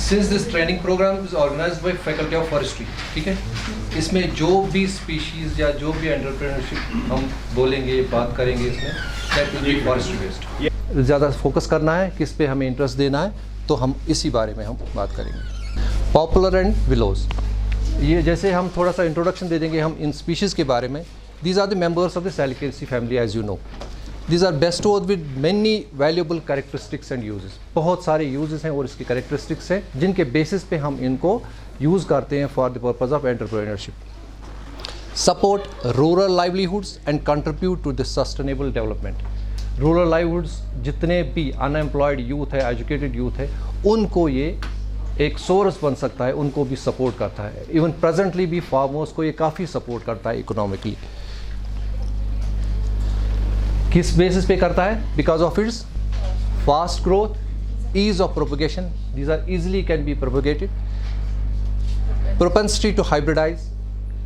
Since this training program is organised by faculty of forestry, ठीक है, इसमें जो भी स्पीशीज़ या जो भी एंटरप्रेन्योरशिप हम बोलेंगे, बात करेंगे, इसमें that will be forestry based. ज़्यादा फोकस करना है, किस पे हमें इंटरेस्ट देना है, तो हम इसी बारे में हम बात करेंगे। पॉपुलर एंड विलोज, ये जैसे हम थोड़ा सा इंट्रोडक्शन दे देंगे हम इन स्पीशीज़ के बारे में। These are the members of the Salicaceae family as you know. These are bestowed with many valuable characteristics and uses. बहुत सारे uses हैं और इसकी characteristics हैं जिनके basis पे हम इनको use करते हैं for the purpose of entrepreneurship. Support rural livelihoods and contribute to the sustainable development. Rural livelihoods जितने भी unemployed youth है, educated youth है, उनको ये एक source बन सकता है, उनको भी support करता है. Even presently भी farmers को ये काफ़ी support करता है economically. किस बेसिस पे करता है? Because of its fast growth, ease of propagation, these are easily can be propagated, propensity to hybridise,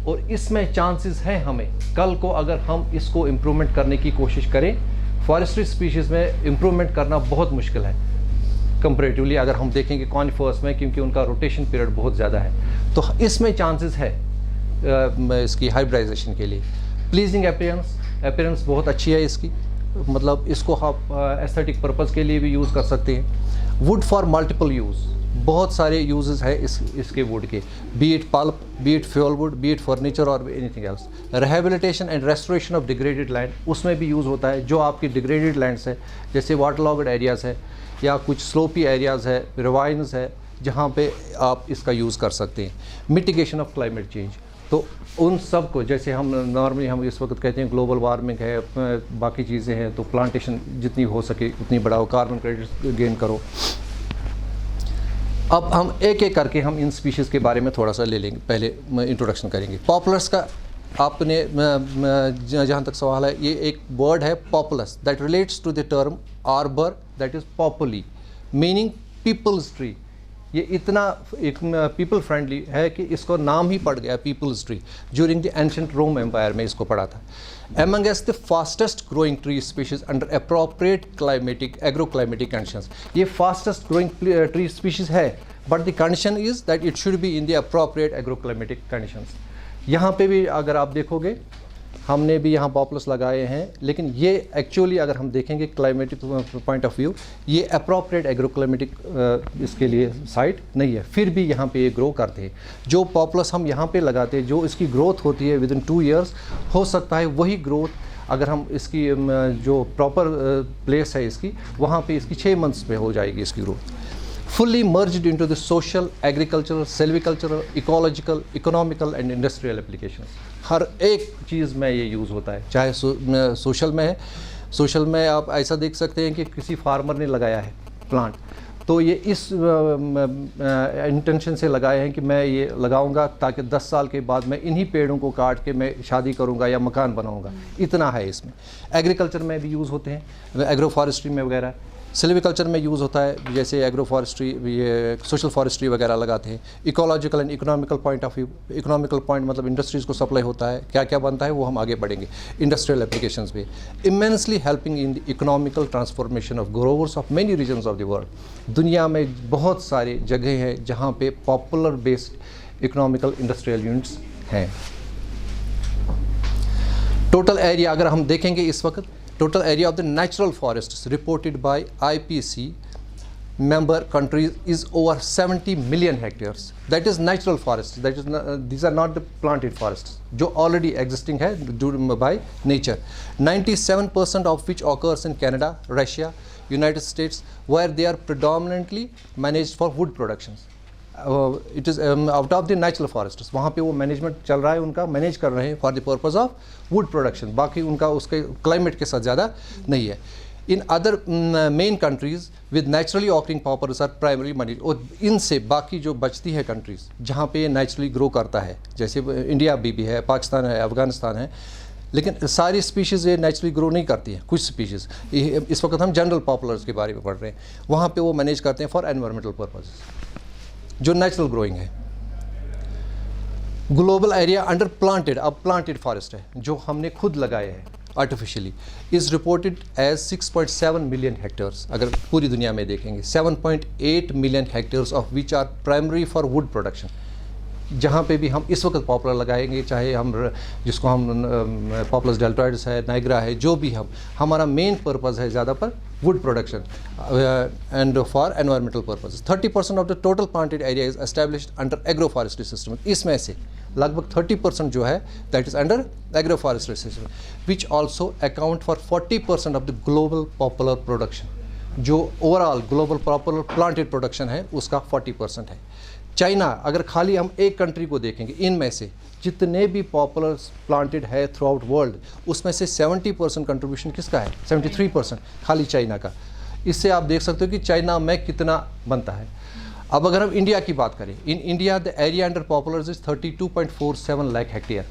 और इसमें चांसेस हैं हमें कल को अगर हम इसको इम्प्रूवमेंट करने की कोशिश करें, फॉरेस्ट्री स्पीशीज़ में इम्प्रूवमेंट करना बहुत मुश्किल है कंपेरेटिवली अगर हम देखेंगे कॉनिफर्स में, क्योंकि उनका रोटेशन पीरियड बहुत ज़्यादा है, तो इसमें चांसेस है इसकी हाइब्रिडाइजेशन के लिए। प्लीजिंग अपीयरेंस बहुत अच्छी है इसकी, मतलब इसको आप एस्थेटिक पर्पज़ के लिए भी यूज़ कर सकते हैं। वुड फॉर मल्टीपल यूज़, बहुत सारे यूजेस है इसके वुड के, be it pulp, be it fuel wood, be it furniture और anything else. Rehabilitation and restoration of degraded land, उसमें भी यूज़ होता है। जो आपकी डिग्रेडेड लैंड्स है, जैसे वाटरलॉग्ड एरियाज़ है या कुछ स्लोपी एरियाज़ है, रिवाइन्स है, जहाँ पे आप इसका यूज़ कर सकते हैं। मिटिगेशन ऑफ क्लाइमेट चेंज, तो उन सब को, जैसे हम नॉर्मली हम इस वक्त कहते हैं ग्लोबल वार्मिंग है, बाकी चीज़ें हैं, तो प्लांटेशन जितनी हो सके उतनी बढ़ाओ, कार्बन क्रेडिट गेन करो। अब हम एक एक करके हम इन स्पीशीज़ के बारे में थोड़ा सा ले लेंगे, पहले इंट्रोडक्शन करेंगे। पॉपुलस का आपने जहाँ तक सवाल है, ये एक वर्ड है Populus that relates to the term arbor that is populi, meaning people's tree. ये इतना एक पीपल फ्रेंडली है कि इसको नाम ही पड़ गया people's tree. During the ancient Rome empire में इसको पढ़ा था। Amongst the fastest growing tree species under appropriate climatic agroclimatic conditions, ये फास्टेस्ट ग्रोइंग ट्री स्पीशीज है, but the condition is that it should be in the appropriate agroclimatic conditions. यहाँ पे भी अगर आप देखोगे, हमने भी यहाँ पॉपुलस लगाए हैं, लेकिन ये एक्चुअली अगर हम देखेंगे क्लाइमेटिक पॉइंट ऑफ व्यू, ये अप्रोप्रिएट एग्रोक्लाइमेटिक इसके लिए साइट नहीं है, फिर भी यहाँ पे ये ग्रो करते हैं। जो पॉपुलस हम यहाँ पे लगाते हैं, जो इसकी ग्रोथ होती है विद इन 2 years, हो सकता है वही ग्रोथ अगर हम इसकी जो प्रॉपर प्लेस है इसकी, वहाँ पे इसकी 6 months में हो जाएगी इसकी growth. fully merged into the social, agricultural, silvicultural, ecological, economical and industrial applications। हर एक चीज़ में ये यूज़ होता है, चाहे सोशल में है। सोशल में आप ऐसा देख सकते हैं कि किसी फार्मर ने लगाया है प्लांट, तो ये इस इंटेंशन से लगाए हैं कि मैं ये लगाऊंगा ताकि 10 साल के बाद मैं इन्हीं पेड़ों को काट के मैं शादी करूंगा या मकान बनाऊंगा, इतना है इसमें। एग्रीकल्चर में भी यूज़ होते हैं, एग्रो फॉरेस्ट्री में वगैरह। सिल्विकल्चर में यूज़ होता है, जैसे एग्रो फॉरेस्ट्री, ये सोशल फॉरेस्ट्री वगैरह लगाते हैं। Ecological and economical point of view, economical point मतलब इंडस्ट्रीज़ को सप्लाई होता है, क्या क्या बनता है वो हम आगे बढ़ेंगे। इंडस्ट्रियल एप्लीकेशंस भी immensely helping in the economical transformation of growers of many regions of the world. दुनिया में बहुत सारे जगह हैं जहाँ पे poplar based economical industrial units हैं। टोटल एरिया अगर हम देखेंगे इस वक्त, total area of the natural forests reported by IPC member countries is over 70 million hectares. That is natural forests, that is these are not the planted forests जो already existing है by nature। 97% of which occurs in Canada, Russia, United States, where they are predominantly managed for wood productions। It is out of the natural forests, वहाँ पे वो management चल रहा है, उनका manage कर रहे हैं for the purpose of wood production, बाकी उनका उसके क्लाइमेट के साथ ज़्यादा नहीं है। In other main countries with naturally occurring populus are primary manage, और इनसे बाकी जो बचती है कंट्रीज़ जहाँ पे नेचुरली ग्रो करता है, जैसे इंडिया भी है, पाकिस्तान है, अफगानिस्तान है, लेकिन सारी स्पीशीज़ ये नेचुरली ग्रो नहीं करती हैं। कुछ स्पीशीज़, इस वक्त हम जनरल पॉपुलर्स के बारे में पढ़ रहे हैं, वहाँ पे वो मैनेज करते हैं फॉर एनवायरमेंटल पर्पज़, जो नेचुरल ग्रोइंग है। ग्लोबल एरिया अंडर प्लांटेड, अब प्लांटेड फॉरेस्ट है जो हमने खुद लगाए हैं, artificially is reported as 6.7 million hectares. अगर पूरी दुनिया में देखेंगे 7.8 million hectares of which are primary for wood production. जहाँ पे भी हम इस वक्त पॉपुलर लगाएंगे, चाहे हम जिसको हम पॉपुलस डेल्टॉइड्स है, नाइग्रा है, जो भी हमारा मेन पर्पज़ है ज़्यादा पर wood production and for environmental purpose. 30% of the total planted area is established under agro forestry system. इसमें से लगभग 30% जो है that is under agro forestry system, which also account for 40% of the global poplar production. जो overall global poplar planted production है उसका 40% है. China, अगर खाली हम एक कंट्री को देखेंगे, इनमें से जितने भी पॉपुलर प्लांटेड है थ्रू आउट वर्ल्ड, उसमें से 70% कंट्रीब्यूशन किसका है? 73% खाली चाइना का. इससे आप देख सकते हो कि चाइना में कितना बनता है. अब अगर हम इंडिया की बात करें, in India the area under poplar is 32.47 lakh hectare,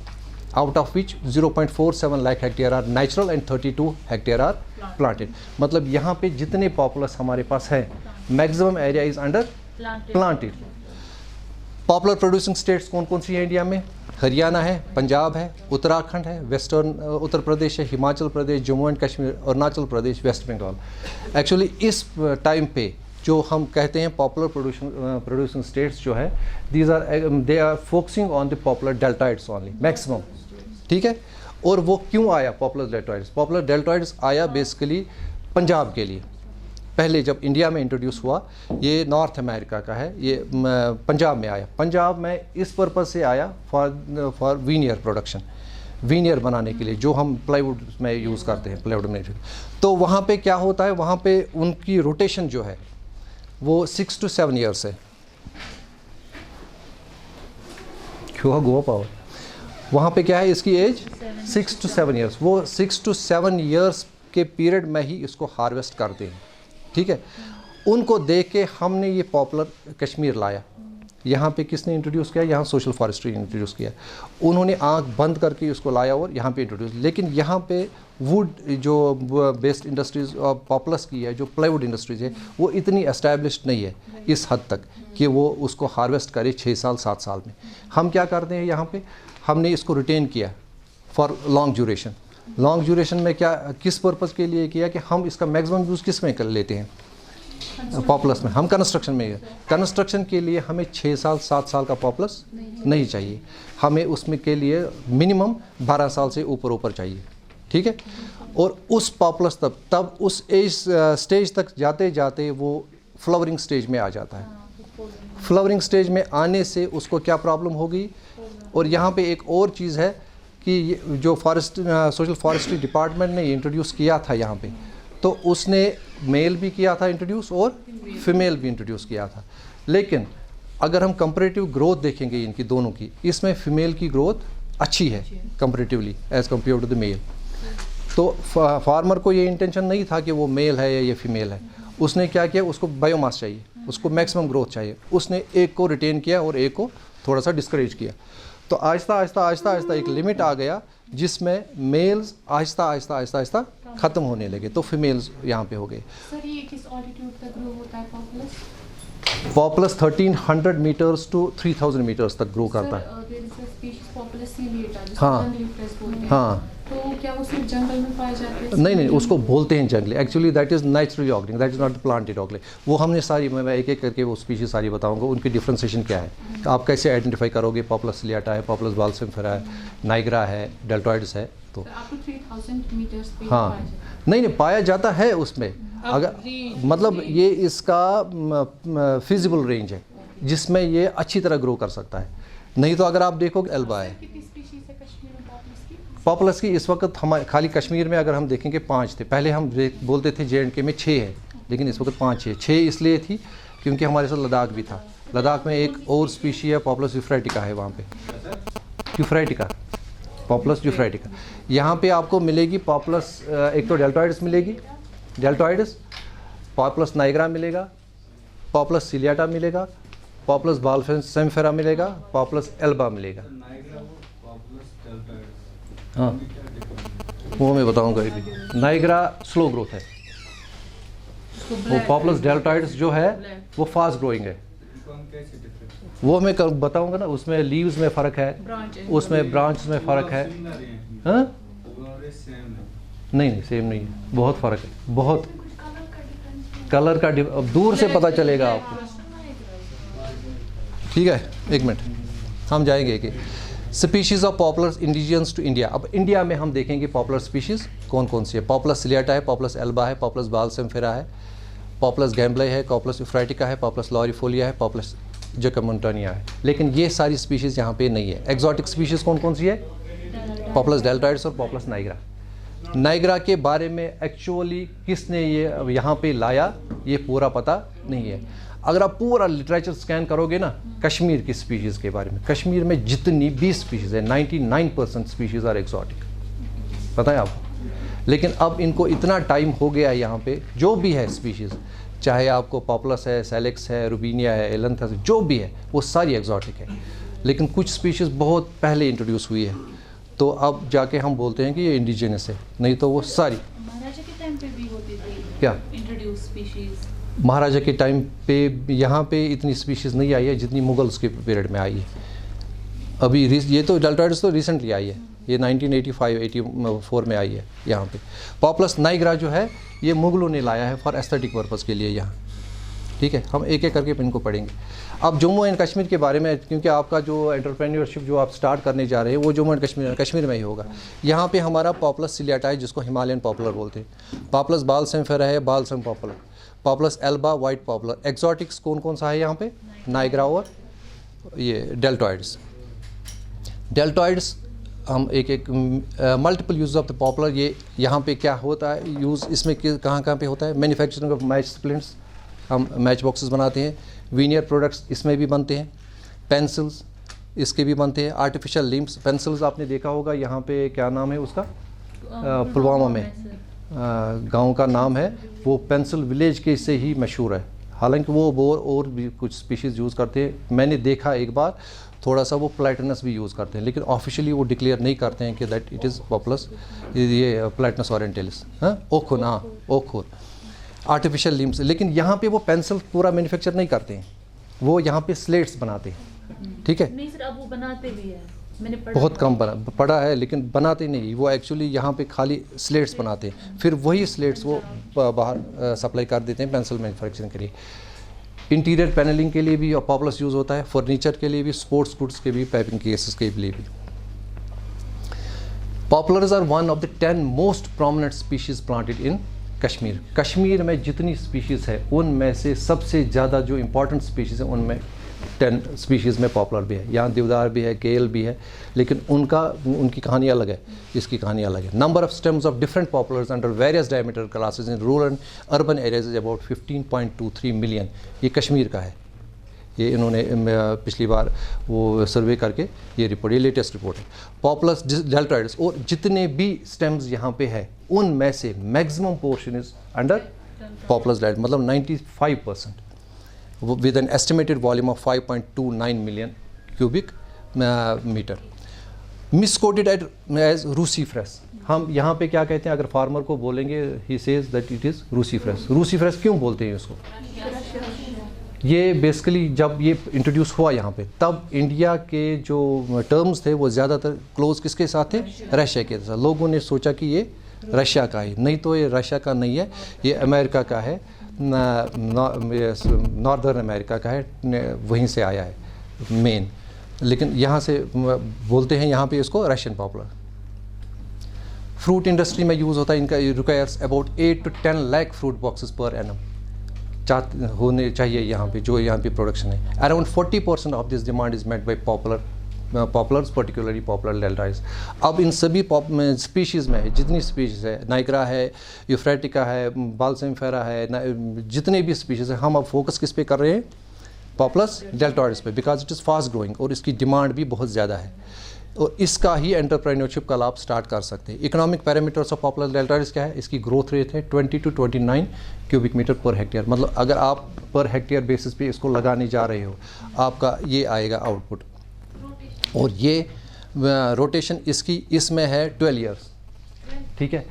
out of which 0.47 lakh hectare are natural and 32 hectare are planted. मतलब यहाँ पे जितने पॉपुलस हमारे पास है, maximum area is under planted. Poplar producing states कौन कौन सी है इंडिया में? हरियाणा है, पंजाब है, उत्तराखंड है, वेस्टर्न उत्तर प्रदेश है, Himachal Pradesh, Jammu and Kashmir, Arunachal Pradesh, West Bengal. Actually इस टाइम पे जो हम कहते हैं पॉपुलर प्रोड्यूसिंग स्टेट्स जो है, they are focusing on the poplar deltoides only maximum. ठीक है. और वो क्यों आया पॉपुलर डेल्टॉइड्स? पॉपुलर डेल्टॉइड्स आया बेसिकली पंजाब के लिए. पहले जब इंडिया में इंट्रोड्यूस हुआ, ये नॉर्थ अमेरिका का है, ये पंजाब में आया. पंजाब में इस पर्पज़ से आया फॉर वीनियर प्रोडक्शन, वीनियर बनाने के लिए, जो हम प्लाईवुड में यूज़ करते हैं, प्लाईवुड में. तो वहाँ पे क्या होता है, वहाँ पे उनकी रोटेशन जो है वो 6 to 7 ईयर्स है. क्यों गोवा पावर, वहाँ पे क्या है, इसकी एज 6 to 7 ईयर्स. वो 6 to 7 ईयर्स के पीरियड में ही इसको हार्वेस्ट करते हैं. ठीक है. उनको देख के हमने ये पॉपुलर कश्मीर लाया. यहाँ पे किसने इंट्रोड्यूस किया? यहाँ सोशल फॉरेस्ट्री इंट्रोड्यूस किया. उन्होंने आंख बंद करके उसको लाया और यहाँ पे इंट्रोड्यूस. लेकिन यहाँ पे वुड जो बेस्ड इंडस्ट्रीज़ पॉपुलस की है, जो प्लाईवुड इंडस्ट्रीज़ है, वो इतनी एस्टैब्लिश्ड नहीं है इस हद तक कि वो उसको हार्वेस्ट करे 6 साल 7 साल में. हम क्या करते हैं यहाँ पे, हमने इसको रिटेन किया for long duration. Long duration में क्या, किस पर्पज़ के लिए किया कि हम इसका मैक्सिमम यूज़ किस में कर लेते हैं? पॉपुलस में. हम कंस्ट्रक्शन में है. कंस्ट्रक्शन के लिए हमें 6 साल 7 साल का पॉपुलस नहीं चाहिए. हमें उसमें के लिए मिनिमम 12 साल से ऊपर चाहिए. ठीक है. और उस पॉपुलस तब उस एज स्टेज तक जाते जाते वो फ्लावरिंग स्टेज में आ जाता है. फ्लावरिंग स्टेज में आने से उसको क्या प्रॉब्लम होगी? और यहाँ पे एक और चीज़ है कि जो सोशल फॉरेस्ट्री डिपार्टमेंट ने इंट्रोड्यूस किया था यहाँ पे, तो उसने मेल भी किया था इंट्रोड्यूस और फीमेल भी इंट्रोड्यूस किया था. लेकिन अगर हम कंपैरेटिव ग्रोथ देखेंगे इनकी दोनों की, इसमें फीमेल की ग्रोथ अच्छी है comparatively as compare to the male. तो फार्मर को ये इंटेंशन नहीं था कि वो मेल है या ये फीमेल है. उसने क्या किया, उसको बायोमास चाहिए, उसको मैक्सिमम ग्रोथ चाहिए. उसने एक को रिटेन किया और एक को थोड़ा सा डिस्करेज किया. तो आहिस्ता आहिस्ता एक लिमिट आ गया जिसमें मेल्स आहिस्ता ख़त्म होने लगे, तो फीमेल्स यहाँ पे हो गए. सर ये किस ऑल्टीट्यूड तक ग्रो होता है populus? Populus 1300 metres to 3000 metres तक ग्रो करता है. हाँ. तो क्या वो सिर्फ जंगल में पाए जाते हैं? नहीं, उसको बोलते हैं जंगली. Actually that is naturally organic, that is not planted organic. वो हमने सारी, मैं एक एक करके वो स्पीशीज सारी बताऊंगा, उनकी डिफ्रेंसिएशन क्या है, आप कैसे आइडेंटिफाई करोगे. पॉपुलस सिलियाटा है, पॉपुलस बालसेमफेरा है, नाइग्रा है, डेल्टॉइड्स है. तो आपको 3000 मीटर्स पे हाँ, नहीं पाया जाता है उसमें. अगर मतलब ये इसका फिजिबल रेंज है जिसमें ये अच्छी तरह ग्रो कर सकता है. नहीं तो अगर आप देखोगे एल्बा है. पॉपुलस की इस वक्त हमारे खाली कश्मीर में अगर हम देखेंगे 5 थे. पहले हम बोलते थे J&K में 6 है, लेकिन इस वक्त 5 है. 6 इसलिए थी क्योंकि हमारे साथ लद्दाख भी था. लद्दाख में एक और स्पीशी है पॉपुलस यूफ्रेटिका है वहाँ पे, यूफ्रेटिका, पॉपुलस यूफ्रेटिका. यहाँ पे आपको मिलेगी पॉपुलस, एक तो डेल्टॉइड्स मिलेगी, डेल्टॉइड्स, पॉपुलस नाइग्रा मिलेगा, पॉपुलस सिलियाटा मिलेगा, पॉपुलस बालसेमफेरा मिलेगा, पॉपुलस एल्बा मिलेगा. हाँ, वो मैं बताऊंगा. अभी नाइग्रा स्लो ग्रोथ है, वो पॉपुलस डेल्टॉइड्स जो है वो फास्ट ग्रोइंग है. वो मैं बताऊंगा ना. उसमें लीव्स में फ़र्क है, उसमें ब्रांच में फ़र्क है. हाँ, नहीं नहीं सेम नहीं है, बहुत फ़र्क है, बहुत कलर का अब दूर से पता चलेगा आपको। ठीक है, एक मिनट हम जाएंगे कि species of poplar indigenous to India. अब इंडिया में हम देखेंगे पॉपुलर स्पीशीज़ कौन कौन सी है। पॉपुलस सिलियाटा है, पॉपुलस एल्बा है, पॉपुलस बालसेमफेरा है, पॉपुलस गैम्बले है, पॉपुलस यूफ्राइटिका है, पॉपुलस लॉरिफोलिया है, पॉपुलस जैकोमोंटानिया है। लेकिन ये सारी स्पीशीज़ यहाँ पे नहीं है। एक्जॉटिक स्पीशीज़ कौन कौन सी है? पॉपुलस डेल्टॉइड्स और पॉपुलस नाइग्रा। नाइग्रा के बारे में एक्चुअली किसने ये यहाँ पे लाया ये पूरा पता नहीं है। अगर आप पूरा लिटरेचर स्कैन करोगे ना कश्मीर की स्पीशीज़ के बारे में, कश्मीर में जितनी भी स्पीशीज़ है 99% स्पीशीज़ आर एक्सॉटिक, पता है आपको। लेकिन अब इनको इतना टाइम हो गया है यहाँ पे, जो भी है स्पीशीज़, चाहे आपको पॉपुलस है, सेलेक्स है, रूबीनिया है, एलंथस, जो भी है वो सारी एक्सॉटिक है। लेकिन कुछ स्पीशीज़ बहुत पहले इंट्रोड्यूस हुई है, तो अब जाके हम बोलते हैं कि ये इंडिजिनस है, नहीं तो वो सारी। महाराजा के टाइम पे भी होती थी क्या इंट्रोड्यूस स्पीशीज? महाराजा के टाइम पे यहाँ पे इतनी स्पीशीज़ नहीं आई है जितनी मुगल्स के पीरियड में आई है। अभी ये तो डेल्टॉइड्स तो रिसेंटली आई है, ये 1985-84 में आई है यहाँ पे। पॉपुलस नाइग्रा जो है ये मुगलों ने लाया है फॉर एस्थेटिक पर्पज़ के लिए यहाँ। ठीक है, हम एक एक करके इनको पढ़ेंगे। अब जम्मू एंड कश्मीर के बारे में, क्योंकि आपका जो एंटरप्रेन्योरशिप जो आप स्टार्ट करने जा रहे हैं वो जम्मू एंड कश्मीर में ही होगा। यहाँ पे हमारा पॉपुलस सिलियाटा है जिसको हिमालयन पॉपुलर बोलते हैं, पॉपुलस बालसेमफेरा है, balsam poplar, Populus alba white poplar. Exotics कौन कौन सा है यहाँ पे? नाइग्रा और ये डेल्टॉइड्स। डेल्टॉइड्स हम एक एक multiple use of the popular. ये यहाँ पे क्या होता है यूज़, इसमें कहाँ कहाँ पे होता है? मैन्युफैक्चरिंग ऑफ मैच स्प्लिंट्स, हम मैच बॉक्सेस बनाते हैं। वीनियर प्रोडक्ट्स इसमें भी बनते हैं। पेंसिल्स इसके भी बनते हैं। आर्टिफिशियल लिम्स, पेंसिल्स आपने देखा होगा यहाँ पे, क्या नाम है उसका? पुलवामा में गांव का नाम है, वो पेंसिल विलेज के से ही मशहूर है। हालांकि वो बोर और भी कुछ स्पीशीज़ यूज़ करते हैं। मैंने देखा एक बार थोड़ा सा वो प्लेटिनस भी यूज़ करते हैं, लेकिन ऑफिशियली वो डिक्लेयर नहीं करते हैं कि दैट इट इज़ पॉपुलस, ये प्लेटिनस ओरिएंटलिस। हाँ, ओखुन, हाँ ओखुन, आर्टिफिशियल लिम्स। लेकिन यहाँ पे वो पेंसिल पूरा मैन्युफैक्चर नहीं करते हैं, वो यहाँ पे स्लेट्स बनाते हैं। ठीक है, नहीं सर, अब वो बनाते भी हैं, मैंने बहुत कम पढ़ा है, लेकिन बनाते नहीं। वो एक्चुअली यहाँ पे खाली स्लेट्स बनाते हैं, फिर वही स्लेट्स वो बाहर सप्लाई कर देते हैं पेंसिल मैन्युफैक्चरिंग के लिए। इंटीरियर पैनलिंग के लिए भी पॉपुलस यूज़ होता है, फर्नीचर के लिए भी, स्पोर्ट्स गुड्स के भी, पाइपिंग केसेस के लिए भी। Poplars are one of the 10 most prominent species planted in Kashmir. Kashmir में जितनी स्पीशीज़ है उनमें से सबसे ज़्यादा जो इंपॉर्टेंट स्पीशीज़ है उनमें 10 स्पीशीज़ में पॉपुलर भी है। यहाँ देवदार भी है, केल भी है, लेकिन उनकी कहानी अलग है, इसकी कहानी अलग है। Number of stems of different पॉपुलर्स under various diameter classes in rural and urban areas is about 15.23 million. ये कश्मीर का है, ये इन्होंने पिछली बार वो सर्वे करके ये रिपोर्ट, ये लेटेस्ट रिपोर्ट है। पॉपुलस डेल्टॉइड्स और जितने भी स्टेम्स यहाँ पे है उनमें से maximum portion is under populace dealt, मतलब 95%, with an estimated volume of 5.29 million cubic meter. Misquoted as Rucifrus. हम यहाँ पे क्या कहते हैं? अगर फार्मर को बोलेंगे he says that it is Rucifrus. Rucifrus क्यों बोलते हैं इसको? ये बेसिकली जब ये इंट्रोड्यूस हुआ यहाँ पे, तब इंडिया के जो टर्म्स थे वो ज़्यादातर क्लोज किसके साथ थे? रशिया के साथ। लोगों ने सोचा कि ये रशिया का है, नहीं तो ये रशिया का नहीं है, ये अमेरिका का है, नॉर्दर्न अमेरिका का है, वहीं से आया है मेन। लेकिन यहाँ से बोलते हैं यहाँ पे इसको रशियन पॉपुलर। फ्रूट इंडस्ट्री में यूज़ होता है इनका। Requires about 8 to 10 lakh fruit boxes per annum होने चाहिए यहाँ पे, जो यहाँ पे प्रोडक्शन है। Around 40% of this demand is met by poplars, particularly poplar deltoides. अब इन सभी स्पीशीज़ में जितनी स्पीशीज़ है, नाइग्रा है, यूफ्रेटिका है, बालसेमफेरा है, जितने भी स्पीशीज़ है, हम अब फोकस किस पे कर रहे हैं? पॉपुलस डेल्टॉइड्स पे, because it is fast growing और इसकी डिमांड भी बहुत ज़्यादा है, और इसका ही एंटरप्रेन्योरशिप का लाभ स्टार्ट कर सकते हैं। इकोनॉमिक पैरामीटर्स ऑफ पॉपुलर डेल्टॉइड्स क्या है? इसकी ग्रोथ रेट है 20 to 29 cubic metre per hectare. मतलब अगर आप पर हेक्टेयर बेसिस पे इसको लगाने जा रहे हो, आपका ये आएगा आउटपुट। और ये रोटेशन इसकी इसमें है 12 ईयर्स, ठीक है।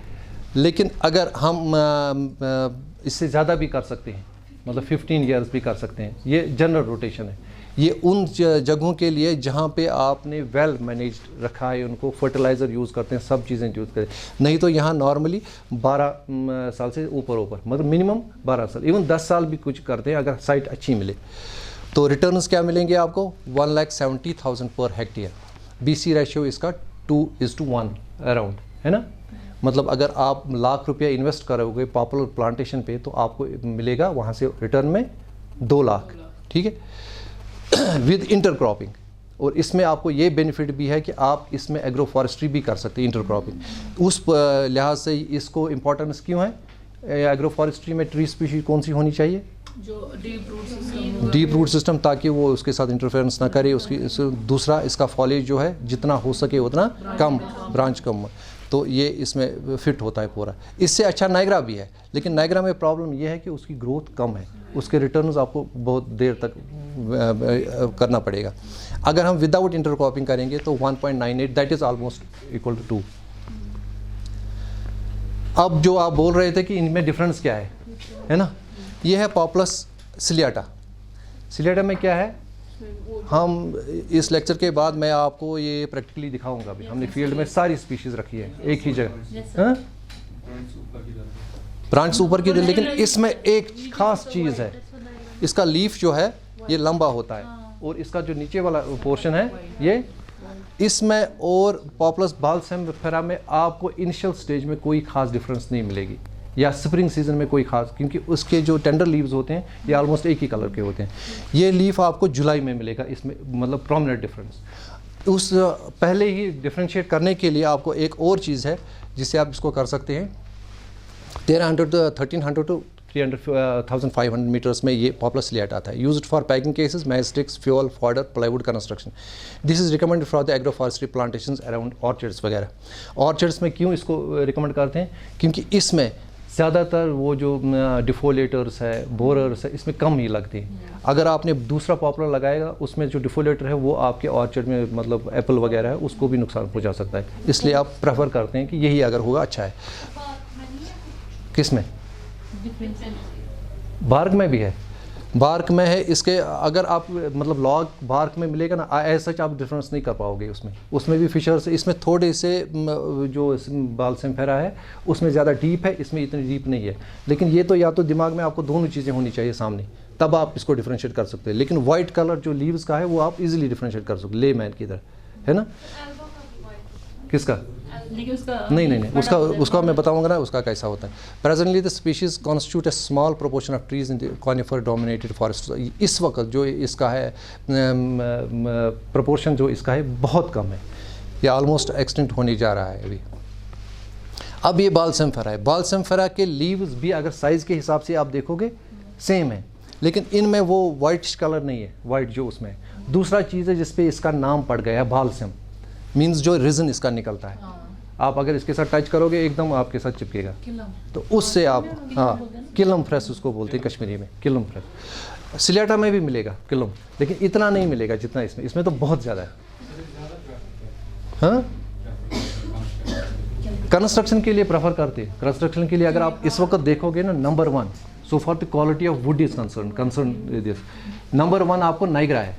लेकिन अगर हम इससे ज़्यादा भी कर सकते हैं, मतलब 15 ईयर्स भी कर सकते हैं। ये जनरल रोटेशन है। ये उन जगहों के लिए जहाँ पे आपने वेल मैनेज्ड रखा है, उनको फर्टिलाइज़र यूज़ करते हैं, सब चीज़ें यूज़ करें। नहीं तो यहाँ नॉर्मली 12 साल से ऊपर मतलब मिनिमम 12 साल, इवन 10 साल भी कुछ करते हैं अगर साइट अच्छी मिले। तो रिटर्न्स क्या मिलेंगे आपको? 1,70,000 पर हेक्टेयर। BC रेशियो इसका 2:1 अराउंड, है ना। मतलब अगर आप ₹1,00,000 इन्वेस्ट करोगे पॉपुलर प्लांटेशन पे तो आपको मिलेगा वहाँ से रिटर्न में 2 लाख, ठीक है, विद इंटरक्रॉपिंग। और इसमें आपको ये बेनिफिट भी है कि आप इसमें एग्रो फॉरेस्ट्री भी कर सकते हैं, इंटरक्रॉपिंग। उस लिहाज से इसको इम्पोर्टेंस क्यों है? एग्रो फॉरेस्ट्री में ट्री स्पीशीज कौन सी होनी चाहिए? जो डीप रूट सिस्टम, ताकि वो उसके साथ इंटरफेरेंस ना करे। दूसरा, इसका फॉलेज जो है जितना हो सके उतना कम, ब्रांच कम, तो ये इसमें फिट होता है पूरा। इससे अच्छा नाइग्रा भी है, लेकिन नाइग्रा में प्रॉब्लम ये है कि उसकी ग्रोथ कम है, उसके रिटर्न्स आपको बहुत देर तक करना पड़ेगा। अगर हम विदाउट इंटरक्रॉपिंग करेंगे तो 1.98, that is almost equal to 2। अब जो आप बोल रहे थे कि इनमें डिफरेंस क्या है ना, ये है पॉपुलस सिलियाटा। सिलियाटा में क्या है, हम इस लेक्चर के बाद मैं आपको ये प्रैक्टिकली दिखाऊंगा। अभी हमने फील्ड में सारी स्पीशीज़ रखी है एक ही जगह, ब्रांच ऊपर की, लेकिन इसमें एक खास चीज़ है, इसका लीफ जो है ये लंबा होता है और इसका जो नीचे वाला पोर्शन है ये इसमें, और पॉपुलस बालसेमफेरा में आपको इनिशियल स्टेज में कोई ख़ास डिफरेंस नहीं मिलेगी, या स्प्रिंग सीजन में कोई ख़ास, क्योंकि उसके जो टेंडर लीव्स होते हैं ये ऑलमोस्ट एक ही कलर के होते हैं। ये लीफ आपको जुलाई में मिलेगा, इसमें मतलब प्रोमिनेंट डिफरेंस। उस पहले ही डिफ्रेंशिएट करने के लिए आपको एक और चीज़ है जिससे आप इसको कर सकते हैं। 1300 to 300,500 मीटर्स में ये पॉपुलर सिलियाटा आता है। Used for packing cases, matchsticks, fuel, fodder, plywood construction. This is recommended for the agro forestry plantations around orchards वगैरह। ऑर्चर्ड्स में क्यों इसको रिकमेंड करते हैं? क्योंकि इसमें ज़्यादातर वो जो डिफोलेटर्स है, बोरर्स है, इसमें कम ही लगते हैं। अगर आपने दूसरा पॉपुलर लगाएगा उसमें जो डिफोलेटर है वो आपके ऑर्चर्ड में मतलब एप्पल वगैरह है उसको भी नुकसान पहुंचा सकता है, इसलिए आप प्रेफर करते हैं कि यही अगर होगा अच्छा है। किस में? बार्क में भी है, बार्क में है। इसके अगर आप मतलब लॉग बार्क में मिलेगा ना, ऐसा सच आप डिफरेंस नहीं कर पाओगे उसमें भी फिशर्स। इसमें थोड़े से जो बालसेमफेरा है उसमें ज़्यादा डीप है, इसमें इतनी डीप नहीं है। लेकिन ये तो या तो दिमाग में आपको दोनों चीज़ें होनी चाहिए सामने, तब आप इसको डिफरेंशिएट कर सकते हैं। लेकिन वाइट कलर जो लीव्स का है वो आप इजीली डिफरेंशिएट कर सकते, ले मैन की तरह, है ना। किसका? नहीं, उसका मैं बताऊंगा ना उसका कैसा होता है। Presently the species constitute A small proportion of trees in the conifer dominated forest. इस वक्त जो इसका है प्रोपोर्शन जो इसका है बहुत कम है, या ऑलमोस्ट एक्सटिंक्ट होने जा रहा है अभी। अब ये बालसेमफेरा है, बालसेमफेरा के लीव्स भी अगर साइज़ के हिसाब से आप देखोगे सेम है, लेकिन इनमें वो वाइट कलर नहीं है, वाइट जो उसमें है। दूसरा चीज़ है जिसपे इसका नाम पड़ गया है बालसेम, मीन्स जो रीजन इसका निकलता है। आप अगर इसके साथ टच करोगे एकदम आपके साथ चिपकेगा, तो उससे आप, हाँ, किलम फ्रेश उसको बोलते हैं कश्मीरी में, किलम फ्रेश। सिलियाटा में भी मिलेगा किलम, लेकिन इतना नहीं मिलेगा जितना इसमें तो बहुत ज़्यादा है। हाँ, कंस्ट्रक्शन के लिए प्रेफर करते हैं। कंस्ट्रक्शन के लिए अगर आप इस वक्त देखोगे ना, number 1 so for the quality of would is concern this, number 1 आपको नाइग्रा है,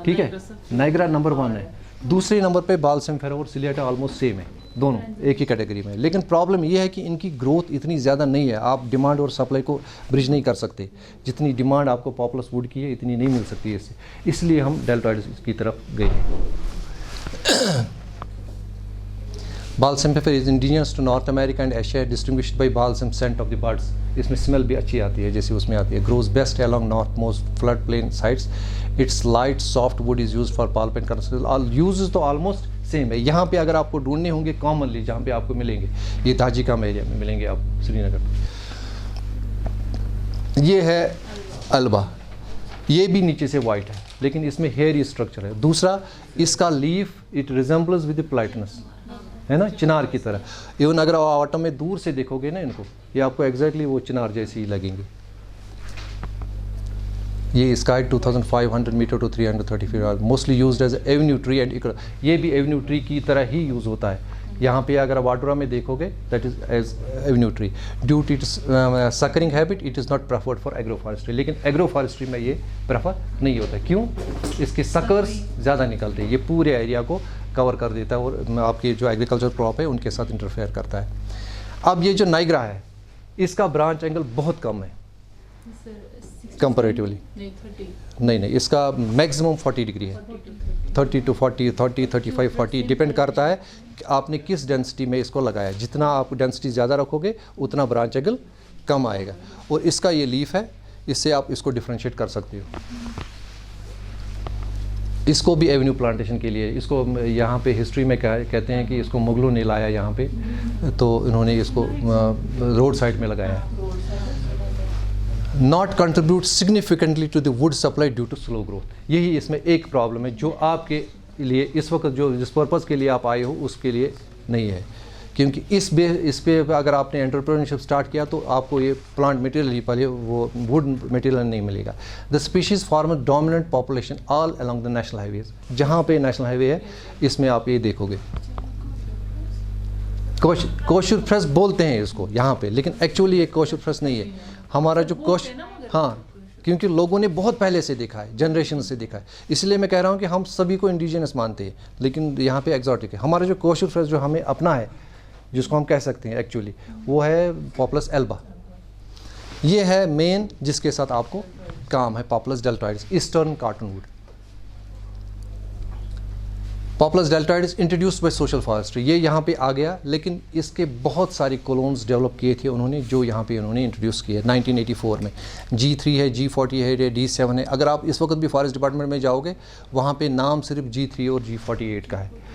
ठीक है, नाइग्रा नंबर 1 है। दूसरे नंबर पे बालसेमफेरा और सिलियाटा ऑलमोस्ट सेम है, दोनों एक ही कैटेगरी में। लेकिन प्रॉब्लम ये है कि इनकी ग्रोथ इतनी ज़्यादा नहीं है, आप डिमांड और सप्लाई को ब्रिज नहीं कर सकते। जितनी डिमांड आपको पॉपुलस वुड की है इतनी नहीं मिल सकती है इससे, इसलिए हम डेल्टॉइड्स की तरफ गए हैं। Balsamifera is indigenous to north America and Asia, distinguished by balsam scent of the buds. इसमें स्मेल भी अच्छी आती है जैसे उसमें आती है। Grows best along north most flood plain sites. Its light soft wood is used for pulp and construction. Use तो ऑलमोस्ट सेम है। यहाँ पे अगर आपको ढूंढने होंगे कॉमनली जहाँ पे आपको मिलेंगे, ये ताजिकाम एरिया में मिलेंगे आप, श्रीनगर। ये है अल्बा, ये भी नीचे से वाइट है लेकिन इसमें हेयरी स्ट्रक्चर है। दूसरा, इसका लीफ इट रिजेंबल्स विद प्लाइटनस, है ना, चिनार की तरह। इवन अगर ऑटम में दूर से देखोगे ना इनको, ये आपको एग्जैक्टली वो चिनार जैसी ही लगेंगे। ये इसका 2500 metre to 330 feet, mostly used as avenue tree and. ये भी एवेन्यू ट्री की तरह ही यूज़ होता है, यहाँ पे अगर वाडोरा में देखोगे that is as avenue tree, due to its suckering habit it is not preferred for agro forestry, लेकिन एग्रो फॉरेस्ट्री में ये प्रेफर नहीं होता। क्यों? इसके सकर्स ज़्यादा निकलते हैं, ये पूरे एरिया को कवर कर देता है और आपकी जो एग्रीकल्चर क्रॉप है उनके साथ इंटरफेयर करता है। अब ये जो नाइग्रा है इसका ब्रांच एंगल बहुत कम है कंपैरेटिवली, नहीं इसका मैक्सिमम 40 डिग्री है, 30 to 40, 30, 35, 40 डिपेंड करता है कि आपने किस डेंसिटी में इसको लगाया। जितना आप डेंसिटी ज़्यादा रखोगे उतना ब्रांच एंगल कम आएगा। और इसका ये लीफ है, इससे आप इसको डिफ्रेंशिएट कर सकते हो। इसको भी एवेन्यू प्लांटेशन के लिए, इसको यहाँ पे हिस्ट्री में कहते हैं कि इसको मुगलों ने लाया यहाँ पे, तो इन्होंने इसको रोड साइड में लगाया। Not contribute significantly to the wood supply due to slow growth, यही इसमें एक प्रॉब्लम है जो आपके लिए इस वक्त जो जिस पर्पज़ के लिए आप आए हो उसके लिए नहीं है। क्योंकि इस पे अगर आपने एंटरप्रेन्योरशिप स्टार्ट किया तो आपको ये प्लांट मटेरियल ही पहले वो वुड मटेरियल नहीं मिलेगा। The species form dominant population all along the national highways, जहाँ पे नेशनल हाईवे है इसमें आप ये देखोगे। कोशुरफ्रस बोलते हैं इसको यहाँ पे, लेकिन एक्चुअली ये कोशुरफ्रस नहीं है। हमारा जो हाँ, क्योंकि लोगों ने बहुत पहले से देखा है, जनरेशन से देखा है, इसलिए मैं कह रहा हूँ कि हम सभी को इंडिजिनस मानते हैं, लेकिन यहाँ पे एक्जॉटिक है। हमारा जो कोशुरफ्रस जो हमें अपना है, जिसको हम कह सकते हैं एक्चुअली, वो है पॉपुलस एल्बा। ये है मेन जिसके साथ आपको काम है, populace डेल्टॉइड्स, eastern cottonwood. Populace डेल्टॉइड्स introduced by social forestry, ये यहाँ पे आ गया, लेकिन इसके बहुत सारे कॉलोन्स डेवलप किए थे उन्होंने, जो यहाँ पे उन्होंने इंट्रोड्यूस किए 1984 में। G3 है, G40 है, D7 है। अगर आप इस वक्त भी फॉरेस्ट डिपार्टमेंट में जाओगे वहाँ पे नाम सिर्फ G3 और G48 का है।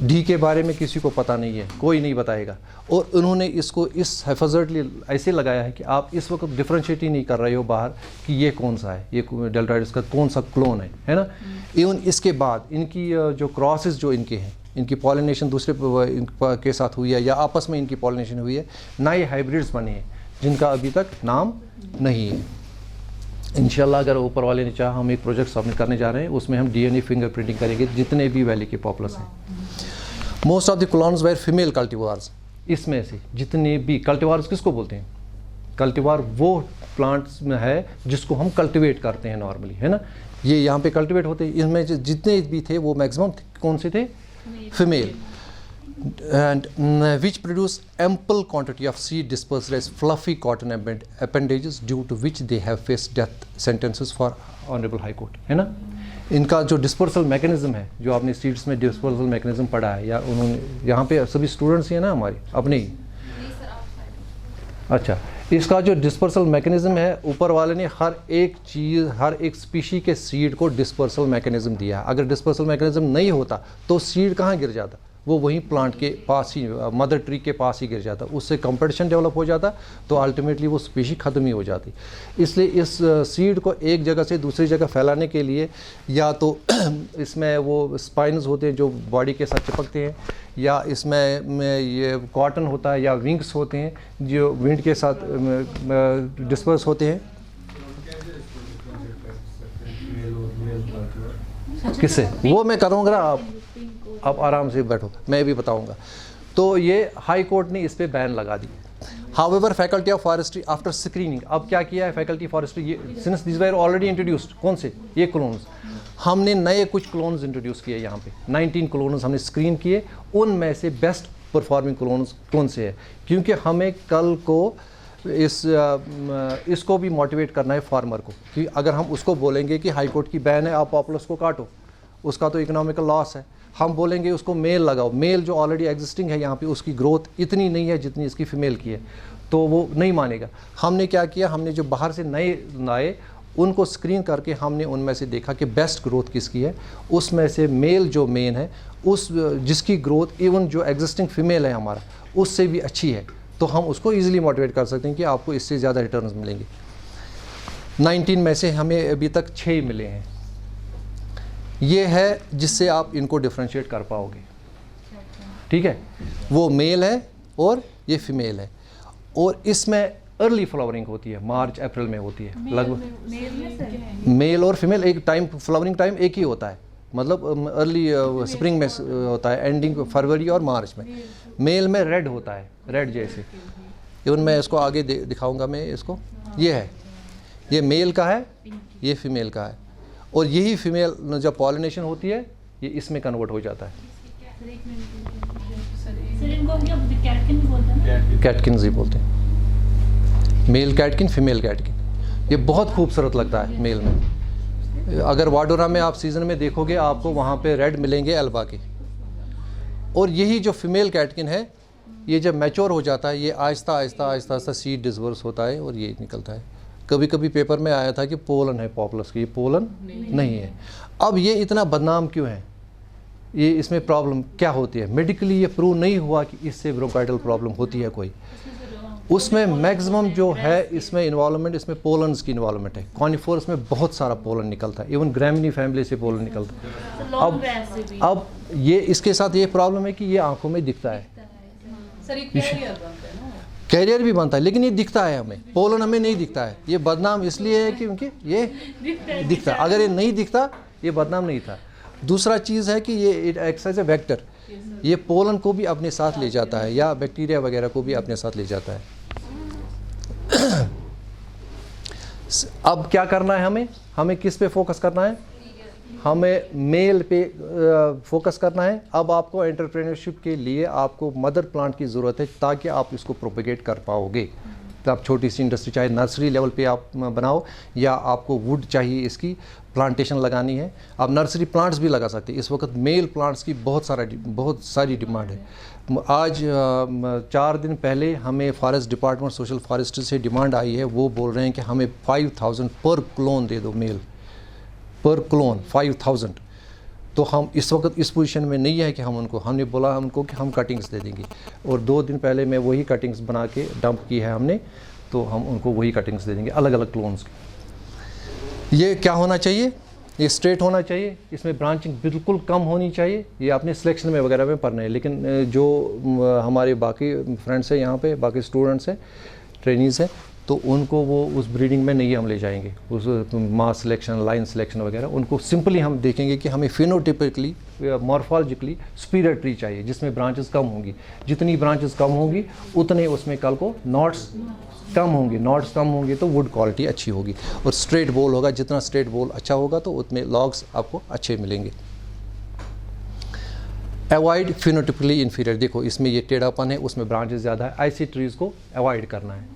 डी के बारे में किसी को पता नहीं है, कोई नहीं बताएगा। और उन्होंने इसको इस हेफाजतली ऐसे लगाया है कि आप इस वक्त डिफ्रेंशिएट ही नहीं कर रहे हो बाहर कि ये कौन सा है, ये डेल्टॉइड्स का कौन सा क्लोन है ना। इवन इसके बाद इनकी जो क्रॉसेस जो इनके हैं, इनकी पॉलिनेशन दूसरे के साथ हुई है या आपस में इनकी पॉलिनेशन हुई है, नए हाइब्रिड्स बने हैं जिनका अभी तक नाम नहीं है। इंशाल्लाह अगर ऊपर वाले ने चाहा हम एक प्रोजेक्ट सबमिट करने जा रहे हैं, उसमें हम DNA फिंगरप्रिंटिंग करेंगे जितने भी वैली के पॉपुलस हैं। Most of the clones were female cultivars, इसमें से जितने भी कल्टिवार्स किसको बोलते हैं? कल्टिवार वो प्लांट्स में है जिसको हम कल्टिवेट करते हैं नॉर्मली, है ना। ये यहाँ पे कल्टिवेट होते हैं, इनमें जितने भी थे वो मैक्सिमम कौन से थे? Female. and which produce ample quantity of seed dispersed as fluffy cotton appendages due to which they have faced death sentences for Honorable High Court, है ना। इनका जो डिस्पर्सल मैकेनिज्म है, जो आपने सीड्स में डिस्पर्सल मैकेनिज्म पढ़ा है, या उन्होंने यहाँ पे सभी स्टूडेंट्स ही हैं ना हमारे अपने ही, अच्छा, इसका जो डिस्पर्सल मैकेनिज्म है, ऊपर वाले ने हर एक चीज़, हर एक स्पीशी के सीड को डिस्पर्सल मैकेनिज्म दिया है। अगर डिस्पर्सल मैकेनिज्म नहीं होता तो सीड कहाँ गिर जाता? वो वहीं प्लांट के पास ही, मदर ट्री के पास ही गिर जाता, उससे कंपटीशन डेवलप हो जाता, तो अल्टीमेटली वो स्पीशी ख़त्म ही हो जाती। इसलिए इस सीड को एक जगह से दूसरी जगह फैलाने के लिए या तो इसमें वो स्पाइन्स होते हैं जो बॉडी के साथ चिपकते हैं, या इसमें ये कॉटन होता है, या विंग्स होते हैं जो विंड के साथ डिस्पर्स होते हैं। किससे? वो मैं करूँगा ना, आप आराम से बैठो, मैं भी बताऊंगा। तो ये हाई कोर्ट ने इस पे बैन लगा दी। However faculty of forestry after screening, अब क्या किया है फैकल्टी फॉरेस्ट्री, ये since this were already introduced, कौन से? ये क्लोन्स, हमने नए कुछ क्लोन्स इंट्रोड्यूस किए यहाँ पे, 19 क्लोन्स हमने स्क्रीन किए, उनमें से बेस्ट परफॉर्मिंग क्लोन्स कौन से है, क्योंकि हमें कल को इसको भी मोटिवेट करना है फार्मर को, कि अगर हम उसको बोलेंगे कि हाई कोर्ट की बैन है, आप पॉपुलस को काटो, उसका तो इकोनॉमिकल लॉस है। हम बोलेंगे उसको मेल लगाओ, मेल जो ऑलरेडी एग्जिस्टिंग है यहाँ पे, उसकी ग्रोथ इतनी नहीं है जितनी इसकी फीमेल की है, तो वो नहीं मानेगा। हमने क्या किया, हमने जो बाहर से नए लाए उनको स्क्रीन करके हमने उनमें से देखा कि बेस्ट ग्रोथ किसकी है, उसमें से मेल जो मेन है, उस जिसकी ग्रोथ इवन जो एग्जिस्टिंग फीमेल है हमारा उससे भी अच्छी है, तो हम उसको ईजिली मोटिवेट कर सकते हैं कि आपको इससे ज़्यादा रिटर्न्स मिलेंगे। 19 में से हमें अभी तक 6 मिले हैं। ये है जिससे आप इनको डिफ्रेंशिएट कर पाओगे, ठीक है। वो मेल है और ये फीमेल है, और इसमें अर्ली फ्लावरिंग होती है, मार्च अप्रैल में होती है लगभग। मेल और फीमेल एक टाइम, फ्लावरिंग टाइम एक ही होता है, मतलब अर्ली स्प्रिंग में होता है, एंडिंग फरवरी और मार्च में। मेल में रेड होता है, रेड जैसे। इवन मैं इसको आगे दिखाऊंगा मैं इसको। ये है, ये मेल का है, ये फीमेल का है, और यही फीमेल जब पॉलिनेशन होती है ये इसमें कन्वर्ट हो जाता है। सर इनको हम क्या बोलते हैं, कैटकिन बोलते हैं ना? कैटकिन्स ही बोलते हैं, मेल कैटकिन फीमेल कैटकिन। ये बहुत खूबसूरत लगता है मेल में। अगर वाडोरा में आप सीज़न में देखोगे आपको वहाँ पे रेड मिलेंगे एल्बा के। और यही जो फीमेल कैटकिन है ये जब मैच्योर हो जाता है ये आहिस्ता आहिस्ता आहिस्ता आहिस्ता सीड डिस्वर्स होता है और ये निकलता है। कभी कभी पेपर में आया था कि पोलन है पॉपुलस की, ये पोलन नहीं है। अब ये इतना बदनाम क्यों है, ये इसमें प्रॉब्लम क्या होती है? मेडिकली ये प्रूव नहीं हुआ कि इससे ब्रोंकाइटल प्रॉब्लम होती है कोई। उसमें मैक्सिमम जो है इसमें इन्वॉल्वमेंट, इसमें पोलन्स की इन्वॉल्वमेंट है। कॉनिफोरस में बहुत सारा पोलन निकलता है, इवन ग्रैमिनी फैमिली से पोलन निकलता है। अब ये इसके साथ ये प्रॉब्लम है कि ये आंखों में दिखता है, कैरियर भी बनता है, लेकिन ये दिखता है हमें, पोलन हमें नहीं दिखता है। ये बदनाम इसलिए है क्योंकि ये दिखता है। अगर ये नहीं दिखता ये बदनाम नहीं था। दूसरा चीज़ है कि ये एक्ट एज ए वेक्टर, ये पोलन को भी अपने साथ ले जाता है या बैक्टीरिया वगैरह को भी अपने साथ ले जाता है। अब क्या करना है हमें किस पे फोकस करना है? हमें मेल पे फोकस करना है। अब आपको एंटरप्रेन्योरशिप के लिए आपको मदर प्लांट की ज़रूरत है ताकि आप इसको प्रोपेगेट कर पाओगे। तो आप छोटी सी इंडस्ट्री चाहे नर्सरी लेवल पे आप बनाओ या आपको वुड चाहिए, इसकी प्लांटेशन लगानी है, आप नर्सरी प्लांट्स भी लगा सकते हैं। इस वक्त मेल प्लांट्स की बहुत सारी डिमांड है। आज 4 दिन पहले हमें फॉरेस्ट डिपार्टमेंट सोशल फॉरेस्ट्री से डिमांड आई है, वो बोल रहे हैं कि हमें 5000 पर क्लोन दे दो, मेल पर क्लोन 5000। तो हम इस वक्त इस पोजीशन में नहीं है कि हमने बोला उनको कि हम कटिंग्स दे देंगे, और 2 दिन पहले मैं वही कटिंग्स बना के डंप की है हमने, तो हम उनको वही कटिंग्स दे देंगे अलग अलग क्लोन्स की। ये क्या होना चाहिए? ये स्ट्रेट होना चाहिए, इसमें ब्रांचिंग बिल्कुल कम होनी चाहिए। ये अपने सिलेक्शन में वगैरह में पढ़ना है, लेकिन जो हमारे बाकी फ्रेंड्स हैं यहाँ पे, बाकी स्टूडेंट्स हैं, ट्रेनीज़ हैं, तो उनको वो उस ब्रीडिंग में नहीं हम ले जाएंगे, उस मास सिलेक्शन, लाइन सिलेक्शन वगैरह। उनको सिंपली हम देखेंगे कि हमें फिनोटिपिकली मॉर्फोलॉजिकली सुपीरियर ट्री चाहिए जिसमें ब्रांचेस कम होंगी। जितनी ब्रांचेस कम होंगी उतने उसमें कल को नॉट्स कम होंगे, नॉट्स कम होंगे तो वुड क्वालिटी अच्छी होगी, और स्ट्रेट बोल होगा। जितना स्ट्रेट बोल अच्छा होगा तो उतने लॉग्स आपको अच्छे मिलेंगे। Avoid phenotypically inferior. देखो इसमें ये टेढ़ापन है, उसमें ब्रांचेस ज़्यादा है, ऐसी ट्रीज़ को अवॉइड करना है।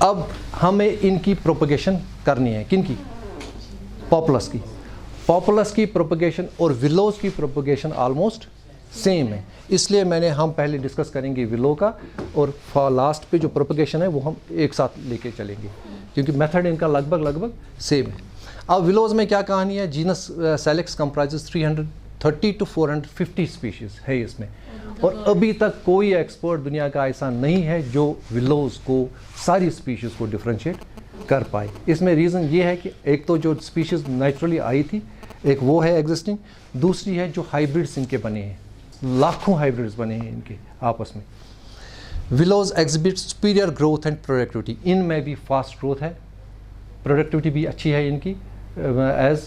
अब हमें इनकी प्रोपगेशन करनी है, किनकी? पॉपुलस की। पॉपुलस की प्रोपगेशन और विलोज की प्रोपगेशन ऑलमोस्ट सेम है, इसलिए हम पहले डिस्कस करेंगे विलो का, और लास्ट पे जो प्रोपगेशन है वो हम एक साथ लेके चलेंगे, क्योंकि मेथड इनका लगभग सेम है। अब विलोज में क्या कहानी है? जीनस सेलेक्स कंप्राइजेस 330 to 450 स्पीशीज़ है इसमें, और अभी तक कोई एक्सपर्ट दुनिया का ऐसा नहीं है जो विलोज को सारी स्पीशीज़ को डिफ्रेंशिएट कर पाए। इसमें रीज़न ये है कि एक तो जो स्पीशीज़ नेचुरली आई थी, एक वो है एग्जिस्टिंग, दूसरी है जो हाइब्रिड्स इनके बने हैं, लाखों हाइब्रिड्स बने हैं इनके आपस में। Willows exhibit superior growth and productivity, इनमें भी फास्ट ग्रोथ है, प्रोडक्टिविटी भी अच्छी है इनकी, as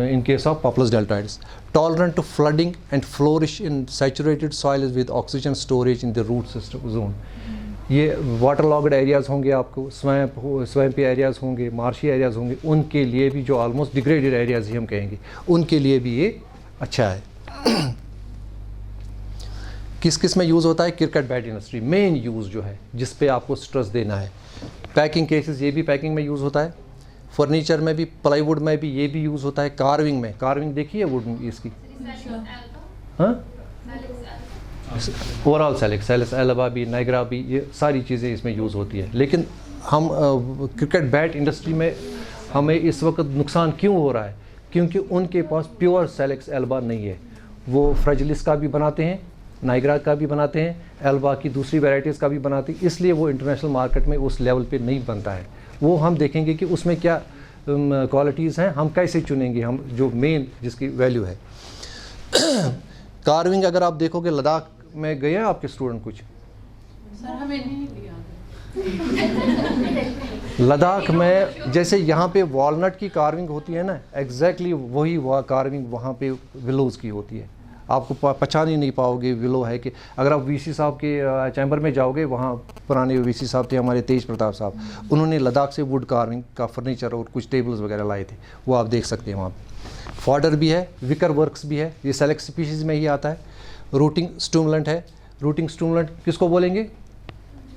in case of Populus deltoides, tolerant to flooding and flourish in saturated soils with oxygen storage in the root system zone. ये water logged areas होंगे, आपको स्वैम्पी एरियाज़ होंगे, मार्शी एरियाज़ होंगे, उनके लिए भी, जो ऑलमोस्ट डिग्रेडेड एरियाज़ ही हम कहेंगे, उनके लिए भी ये अच्छा है। किस किस में यूज़ होता है? Cricket bat industry main use जो है, जिस पे आपको स्ट्रेस देना है। पैकिंग केसेस, ये भी पैकिंग में यूज़ होता है। फर्नीचर में भी, प्लाईवुड में भी ये भी यूज़ होता है। कार्विंग में, कार्विंग देखिए वुड इसकी, हाँ, ओवरऑल सेलेक्स एल्बा भी, नाइग्रा भी, ये सारी चीज़ें इसमें यूज़ होती है। लेकिन हम क्रिकेट बैट इंडस्ट्री में हमें इस वक्त नुकसान क्यों हो रहा है? क्योंकि उनके पास प्योर सेलेक्स एल्बा नहीं है। वो फ्रेजिलिस का भी बनाते हैं, नाइग्रा का भी बनाते हैं, एल्बा की दूसरी वैराइटीज़ का भी बनाते हैं, इसलिए वो इंटरनेशनल मार्केट में उस लेवल पे नहीं बनता है। वो हम देखेंगे कि उसमें क्या क्वालिटीज़ हैं, हम कैसे चुनेंगे, हम जो मेन जिसकी वैल्यू है। कार्विंग अगर आप देखोगे, लद्दाख में गए हैं आपके स्टूडेंट कुछ? सर हमें नहीं लिया। लद्दाख में जैसे यहाँ पे वॉलनट की कार्विंग होती है ना, एग्जैक्टली वही कार्विंग वहाँ पे विलोज़ की होती है। आपको पहचान ही नहीं पाओगे विलो है कि अगर आप वीसी साहब के चैम्बर में जाओगे, वहाँ पुराने वीसी साहब थे हमारे तेज प्रताप साहब, उन्होंने लद्दाख से वुड कार्विंग का फर्नीचर और कुछ टेबल्स वगैरह लाए थे, वो आप देख सकते हैं वहाँ पे। फॉडर भी है, विकर वर्क्स भी है, ये सेलेक्ट स्पीशीज़ में ही आता है। रूटिंग स्टूमुलेंट है। रूटिंग स्टूमुलेंट किसको बोलेंगे?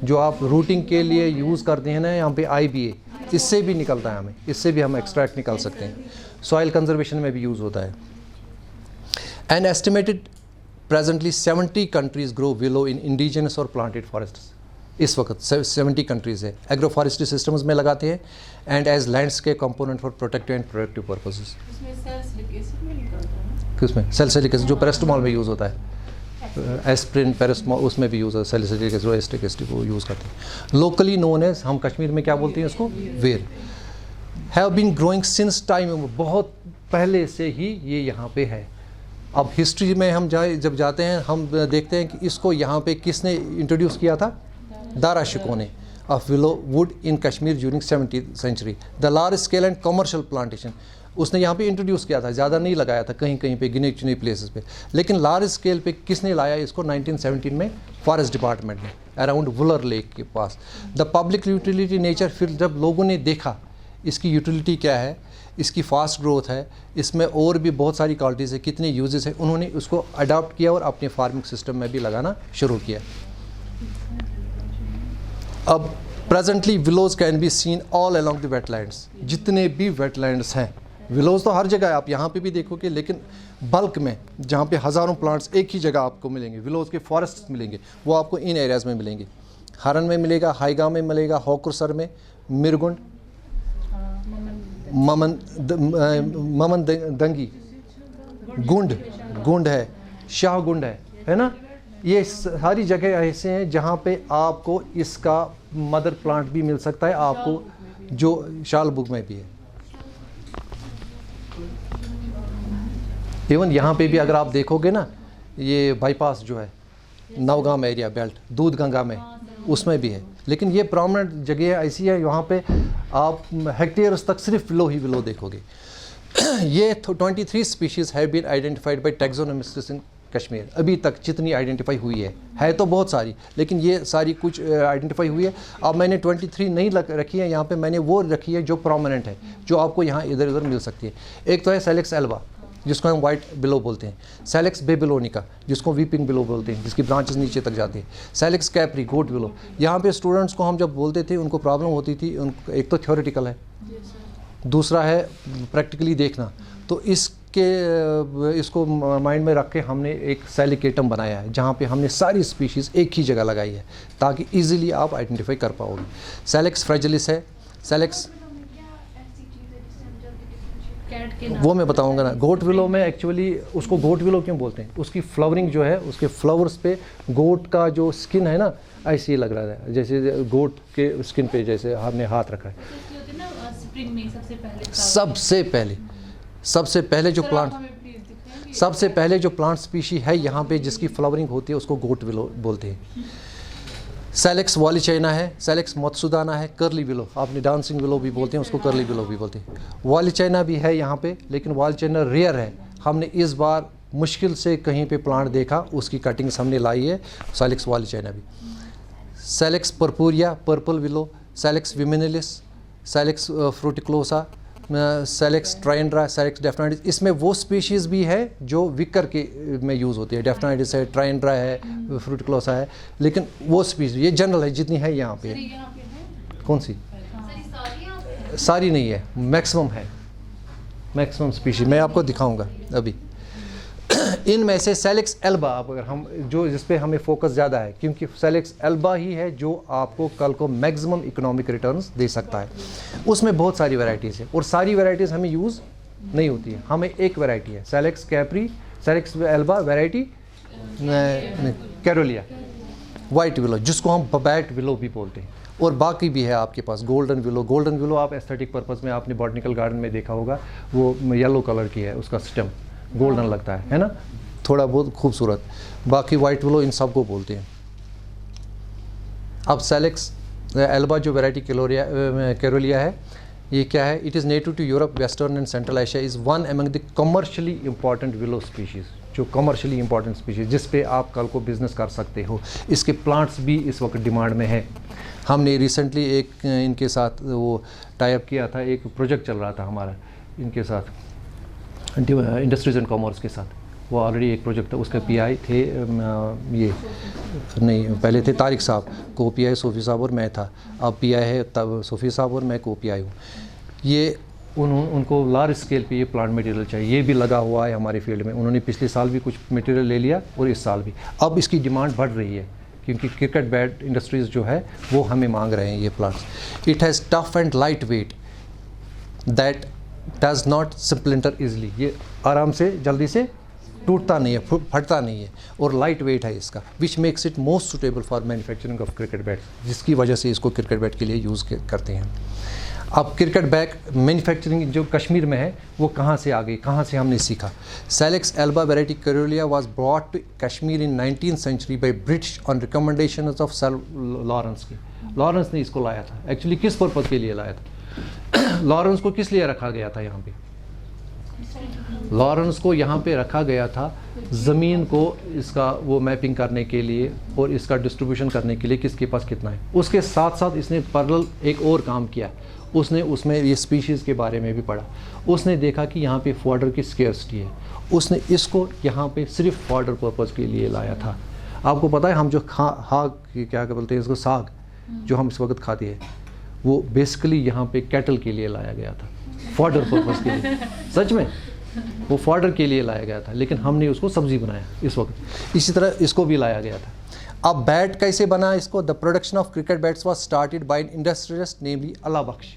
जो आप रूटिंग के लिए यूज़ करते हैं ना, यहाँ पे IBA, इससे भी निकलता है हमें, इससे भी हम एक्सट्रैक्ट निकाल सकते हैं। सॉइल कंजर्वेशन में भी यूज़ होता है। An estimated presently 70 countries grow willow in indigenous और प्लांटेड फॉरेस्ट्स। इस वक्त 70 कंट्रीज़ है, एग्रो फॉरेस्ट्री सिस्टम्स में लगाते हैं and as landscape component for protective and productive purposes. इसमें सैलिसिलिक एसिड में निकलता है। किसमें? सैलिसिलिक एसिड जो पैरास्टामॉल में यूज़ होता है, एस्प्रिन, पैरास्टामॉल, उसमें भी यूज़ है सैलिसिलिक एसिड, एस्टिक एसिड को यूज़ करते हैं। लोकली नोन एज, हम कश्मीर में क्या बोलते हैं इसको? Where. Have been growing since time, बहुत पहले से ही ये यहाँ पे है। अब हिस्ट्री में हम जब जाते हैं, हम देखते हैं कि इसको यहाँ पे किसने इंट्रोड्यूस किया था? दारा शिकोह ने, of willow wood in Kashmir during 17th century. The large scale and commercial plantation, उसने यहाँ पे इंट्रोड्यूस किया था, ज़्यादा नहीं लगाया था, कहीं कहीं पे गिने चुने प्लेसेस पे, लेकिन लार्ज स्केल पे किसने लाया इसको? 1917 में फॉरेस्ट डिपार्टमेंट ने, अराउंड वुलर लेक के पास। द पब्लिक यूटिलिटी नेचर, फिर जब लोगों ने देखा इसकी यूटिलिटी क्या है, इसकी फास्ट ग्रोथ है, इसमें और भी बहुत सारी क्वालिटीज़ है, कितने यूजेस है, उन्होंने उसको अडॉप्ट किया और अपने फार्मिंग सिस्टम में भी लगाना शुरू किया। अब presently willows can be seen all along the wetlands, जितने भी वेटलैंड्स हैं, विलोज तो हर जगह है, आप यहाँ पे भी देखोगे, लेकिन बल्क में जहाँ पे हज़ारों प्लांट्स एक ही जगह आपको मिलेंगे, विलोज के फॉरेस्ट मिलेंगे, वो आपको इन एरियाज़ में मिलेंगे। हरन में मिलेगा, हाईगांव में मिलेगा, होकुरसर में, मिरगुंड, ममन दंगी, गुंड है, शाहगुंड है ना, ये सारी जगह ऐसे हैं जहाँ पे आपको इसका मदर प्लांट भी मिल सकता है, आपको जो शालबुग में भी है। इवन यहाँ पे भी अगर आप देखोगे ना, ये बाईपास जो है नवगाम एरिया बेल्ट, दूध गंगा में, उसमें भी है, लेकिन ये प्रोमिनेंट जगह ऐसी है, यहाँ पे आप हेक्टेयर्स तक सिर्फ विलो ही विलो देखोगे। ये 23 species have been identified by taxonomists in Kashmir. अभी तक जितनी आइडेंटिफाई हुई है तो बहुत सारी, लेकिन ये सारी कुछ आइडेंटिफाई हुई है। अब मैंने 23 नहीं रखी है यहाँ पे, मैंने वो रखी है जो प्रोमिनेंट है, जो आपको यहाँ इधर उधर मिल सकती है। एक तो है सेलेक्स एल्बा, जिसको हम वाइट बिलो बोलते हैं, सेलेक्स बेबिलोनिका, जिसको वीपिंग बिलो बोलते हैं, जिसकी ब्रांचेस नीचे तक जाती है, सेलेक्स कैप्री, गोट बिलो। यहाँ पे स्टूडेंट्स को हम जब बोलते थे, उनको प्रॉब्लम होती थी, एक तो थ्योरेटिकल है, दूसरा है प्रैक्टिकली देखना। तो इसको माइंड में रख के हमने एक सेलिकेटम बनाया है, जहाँ पे हमने सारी स्पीशीज़ एक ही जगह लगाई है, ताकि इजीली आप आइडेंटिफाई कर पाओगे। सेलेक्स फ्रेजिलिस है, सेलेक्स वो मैं बताऊंगा ना। गोट विलो में एक्चुअली उसको गोट विलो क्यों बोलते हैं? उसकी फ्लावरिंग जो है, उसके फ्लावर्स पे गोट का जो स्किन है ना, ऐसे ही लग रहा है, जैसे गोट के स्किन पे जैसे हमने हाथ रखा है। स्प्रिंग में सबसे पहले जो प्लांट स्पीशी है यहाँ पे जिसकी फ्लावरिंग होती है, उसको गोट विलो बोलते हैं। सेलेक्स वॉलीचाइना है, सेलेक्स मत्सुदाना है, कर्ली विलो, आपने डांसिंग विलो भी बोलते हैं उसको, कर्ली विलो भी बोलते हैं। वॉलीचाइना भी है यहाँ पे, लेकिन वॉलीचाइना रेयर है। हमने इस बार मुश्किल से कहीं पे प्लांट देखा, उसकी कटिंग्स हमने लाई है, सेलेक्स वॉलीचाइना भी। सेलेक्स पर्पूरिया, पर्पल विलो, सेलेक्स विमिनिलिस, सेलेक्स फ्रूटिक्लोसा, सेलेक्स ट्राइंड्रा, सेलेक्स डेफनाइडिस। इसमें वो स्पीशीज़ भी है जो विकर के में यूज़ होती है, डेफनाइडिस है, ट्राइंड्रा है, फ्रूटिक्लोसा है, लेकिन वो स्पीशीज़ ये जनरल है जितनी है यहाँ पे। कौन सी? सारी नहीं है, मैक्सिमम है, मैक्सिमम स्पीशीज मैं आपको दिखाऊंगा अभी। इनमें से सेलेक्स एल्बा, आप अगर हम जो जिस पे हमें फोकस ज़्यादा है, क्योंकि सेलेक्स एल्बा ही है जो आपको कल को मैक्सिमम इकोनॉमिक रिटर्न्स दे सकता है। उसमें बहुत सारी वैरायटीज़ है और सारी वैरायटीज़ हमें यूज़ नहीं होती है, हमें एक वैरायटी है Salix caprea, Salix alba variety caerulea, white willow, जिसको हम बबैट विलो भी बोलते हैं, और बाकी भी है आपके पास गोल्डन विलो। गोल्डन विलो आप एस्थेटिक पर्पज़ में आपने बॉटनिकल गार्डन में देखा होगा, वो येलो कलर की है, उसका स्टेम गोल्डन लगता है ना, थोड़ा बहुत खूबसूरत। बाकी वाइट विलो इन सब को बोलते हैं। अब सेलेक्स एल्बा जो वैरायटी कैरोलिया है, ये क्या है? It is native to Europe, western and central Asia, is one among the commercially important willow species, जो कमर्शियली इंपॉर्टेंट स्पीशीज़ जिस पे आप कल को बिज़नेस कर सकते हो। इसके प्लांट्स भी इस वक्त डिमांड में है। हमने रिसेंटली एक इनके साथ वो टाई अप किया था, एक प्रोजेक्ट चल रहा था हमारा इनके साथ, इंडस्ट्रीज़ एंड कॉमर्स के साथ। वो ऑलरेडी एक प्रोजेक्ट था, उसके पीआई थे ये नहीं, पहले थे तारिक साहब, को पीआई सोफ़ी साहब और मैं था। अब पीआई है तब सोफ़ी साहब और मैं को पीआई हूँ। ये उनको लार्ज स्केल पे ये प्लांट मटेरियल चाहिए, ये भी लगा हुआ है हमारे फील्ड में। उन्होंने पिछले साल भी कुछ मटेरियल ले लिया और इस साल भी। अब इसकी डिमांड बढ़ रही है क्योंकि क्रिकेट बैट इंडस्ट्रीज़ जो है वो हमें मांग रहे हैं ये plants. It has tough and light weight that does not splinter easily, ये आराम से जल्दी से टूटता नहीं है, फटता नहीं है, और लाइट वेट है इसका, which makes it most suitable for manufacturing of cricket bat, जिसकी वजह से इसको क्रिकेट बैट के लिए यूज़ करते हैं। अब क्रिकेट बैट मैन्युफैक्चरिंग जो कश्मीर में है वो कहाँ से आ गई, कहाँ से हमने सीखा? Salix alba variety caerulea was brought to Kashmir in 19th century by British on recommendation of sir Lawrence की। लॉरेंस ने इसको लाया था। एक्चुअली किस पर्पज़ के लिए लाया था? लॉरेंस को किस लिए रखा गया था यहाँ पे? लॉरेंस को यहाँ पे रखा गया था ज़मीन को इसका वो मैपिंग करने के लिए और इसका डिस्ट्रीब्यूशन करने के लिए किसके पास कितना है। उसके साथ साथ इसने पैरेलल एक और काम किया, उसने उसमें ये स्पीशीज़ के बारे में भी पढ़ा। उसने देखा कि यहाँ पे फॉडर की स्केर्सिटी है, उसने इसको यहाँ पे सिर्फ फॉडर पर्पज़ के लिए लाया था। आपको पता है हम जो क्या बोलते हैं इसको, साग जो हम इस वक्त खाते हैं, वो बेसिकली यहाँ पे कैटल के लिए लाया गया था, फॉडर पर्पज़ के लिए। सच में वो फॉडर के लिए लाया गया था, लेकिन हमने उसको सब्ज़ी बनाया इस वक्त। इसी तरह इसको भी लाया गया था। अब बैट कैसे बना इसको? The production of cricket bats was started by an industrialist namely Allah Bakhsh.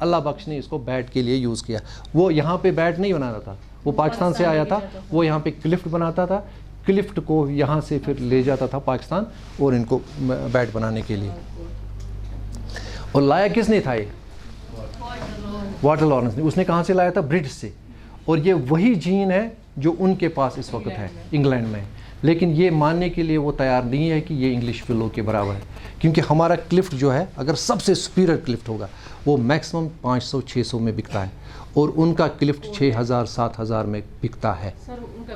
Allah Bakhsh ने इसको बैट के लिए यूज़ किया। वो यहाँ पे बैट नहीं बनाता था, वो पाकिस्तान से आया था, वो यहाँ पे क्लिफ्ट बनाता था, क्लिफ्ट को यहाँ से फिर ले जाता था पाकिस्तान और इनको बैट बनाने के लिए। और लाया किसने था ये? वाटर लॉरेंस ने। उसने कहाँ से लाया था? ब्रिटिश से। और ये वही जीन है जो उनके पास इस वक्त है इंग्लैंड में, लेकिन ये मानने के लिए वो तैयार नहीं है कि ये इंग्लिश विलो के बराबर है, क्योंकि हमारा क्लिफ्ट जो है अगर सबसे सुपीरियर क्लिफ्ट होगा वो मैक्सिमम 500-600 में बिकता है और उनका क्लिफ्ट 6000-7000 में बिकता है। सर उनका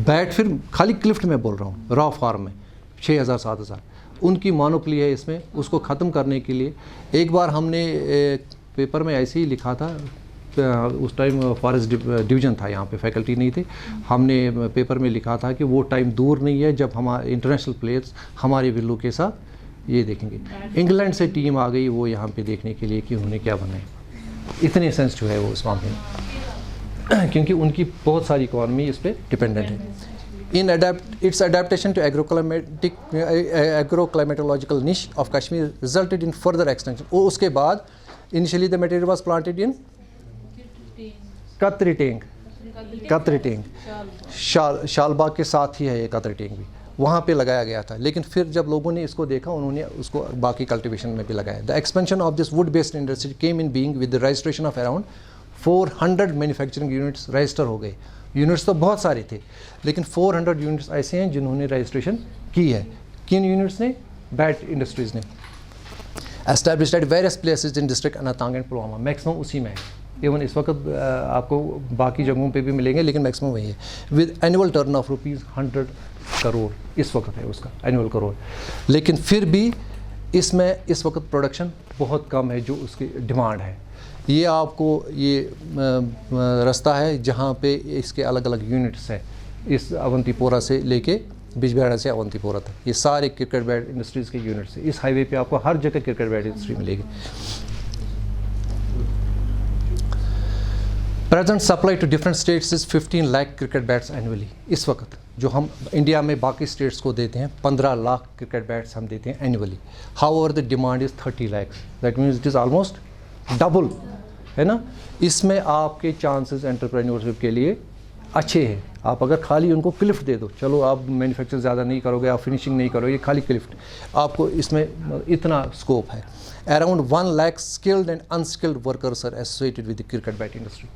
बैट फिर खाली क्लिफ्ट में बोल रहा हूँ, रॉ फार्म में 6000-7000 उनकी मोनोपोली है इसमें। उसको ख़त्म करने के लिए एक बार हमने पेपर में ऐसे ही लिखा था, उस टाइम फॉरेस्ट डिवीज़न था, यहाँ पे फैकल्टी नहीं थे। हमने पेपर में लिखा था कि वो टाइम दूर नहीं है जब हमारे इंटरनेशनल प्लेयर्स हमारे विल्लू के साथ ये देखेंगे। इंग्लैंड से टीम आ गई वो यहाँ पे देखने के लिए कि उन्होंने क्या बनाए। इतने सेंसिटिव है वो इस मामले में क्योंकि उनकी बहुत सारी इकॉनमी इस पर डिपेंडेंट है। Its adaptation to agroclimatological niche of Kashmir resulted in further extension. और उसके बाद initially the material was planted in कतरी टेंग, शालबाग के साथ ही है ये कतरी टेंग भी, वहाँ पे लगाया गया था। लेकिन फिर जब लोगों ने इसको देखा उन्होंने उसको बाकी कल्टीवेशन में भी लगाया। The expansion of this would based industry came in being with the registration of around 400 manufacturing units register हो गए। यूनिट्स तो बहुत सारे थे, लेकिन 400 यूनिट्स ऐसे हैं जिन्होंने रजिस्ट्रेशन की है। किन यूनिट्स ने? बैट इंडस्ट्रीज़ ने। Established at various places in district Anantnag and Pulwama, maximum उसी में है। इवन इस वक्त आपको बाकी जगहों पे भी मिलेंगे, लेकिन मैक्सिमम वही है। With annual turn off ₹100 crore इस वक्त है उसका एनुअल करोड़। लेकिन फिर भी इसमें इस वक्त प्रोडक्शन बहुत कम है जो उसकी डिमांड है। ये आपको ये रास्ता है जहाँ पे इसके अलग अलग यूनिट्स हैं, इस अवंतीपोरा से लेके बिजबिहाड़ा से अवंतीपोरा तक, ये सारे क्रिकेट बैट इंडस्ट्रीज़ के यूनिट्स हैं। इस हाईवे पे आपको हर जगह क्रिकेट बैट इंडस्ट्री मिलेगी। Present supply to different states is 15 lakh cricket bats annually. इस वक्त जो हम इंडिया में बाकी स्टेट्स को देते हैं 15 लाख क्रिकेट बैट्स हम देते हैं annually. However the demand is 30 lakh, that means it is almost double, है ना। इसमें आपके चांसेस एंटरप्रेन्योरशिप के लिए अच्छे हैं। आप अगर खाली उनको क्लिफ्ट दे दो, चलो आप मैन्युफैक्चर ज़्यादा नहीं करोगे, आप फिनिशिंग नहीं करोगे, खाली क्लिफ्ट, आपको इसमें इतना स्कोप है। Around 1 lakh skilled and unskilled workers are associated with the cricket bat industry.